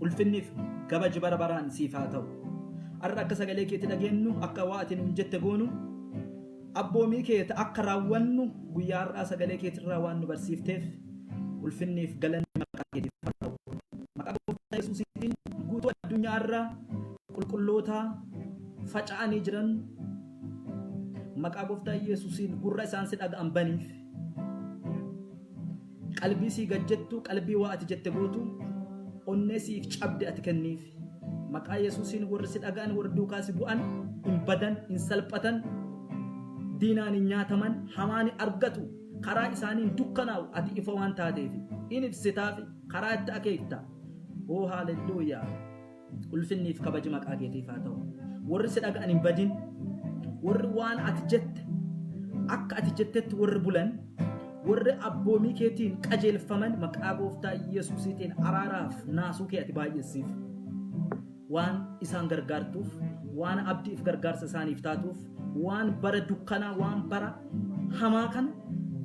ulfinniif gabaji barabaraan siif haa ta'u arra akka sagalee keetti dhageenyu akka waatiin hin jette goonu abboomii keeta akka raawwannu guyyaa har'aa sagalee keetirraa waan nu barsiifteef ulfinniif galanni maqaa keetiif haa ta'u maqaa gooftaa Yesuusiitiin guutuu addunyaarraa qulqulloota faca'anii jiran maqaa gooftaa Yesuusiin gurra isaan si dhaga'an baniif qalbii sii gajjettu qalbii waa ati jette gootu onnee siif cabde ati kenniif maqaa Yesuusiin warri si dhaga'an warri duukaa si bu'an hin badan hin salphatan diinaan hin nyaataman hamaan argatu karaa isaaniin dukkanaa'u ati ifa waan taateef in ibsitaaf karaa itti akeekta oo haalelluuyaa ulfinniif kabaji maqaa keetiif haa ta'u warri si dhaga'an hin badin warri waan ati jette akka ati jettetti warri bulan warri abboomii keetiin qajeelfaman maqaa gooftaa Yesuusiitiin araaraaf naasuu kee ati baay'eessiif waan isaan gargaartuuf waan abdiif gargaarsa isaaniif taatuuf waan bara dukkanaa waan bara hamaa kana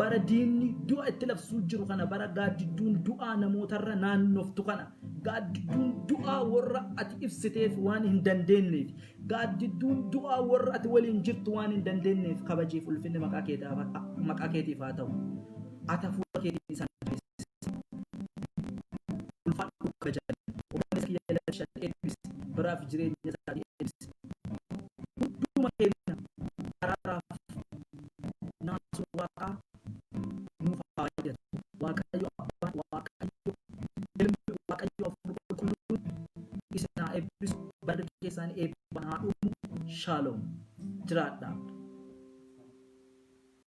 bara diinni du'a itti labsuu jiru kana bara gaaddidduun du'aa namootarra naannoftu kana gaaddidduun du'aa warra ati ibsiteef waan hin dandeenyeef gaaddidduun du'aa warra ati waliin jirtu waan hin dandeenyeef kabajiif ulfinni maqaa keetiif haa ta'u ati hafuura keetiin isaan ulfaadhu kabajan obboleessa kiyya lashan eebbisi biraaf jireenya isaa eebbisi hunduma keenya araaraaf naasuu waaqaa nuuf haa jedhu waaqayyo abbaan waaqayyo ilmi waaqayyo hafuura qulqulluun isin haa eebbisu bara keessaan eebban haa dhumu shalom jiraadhaa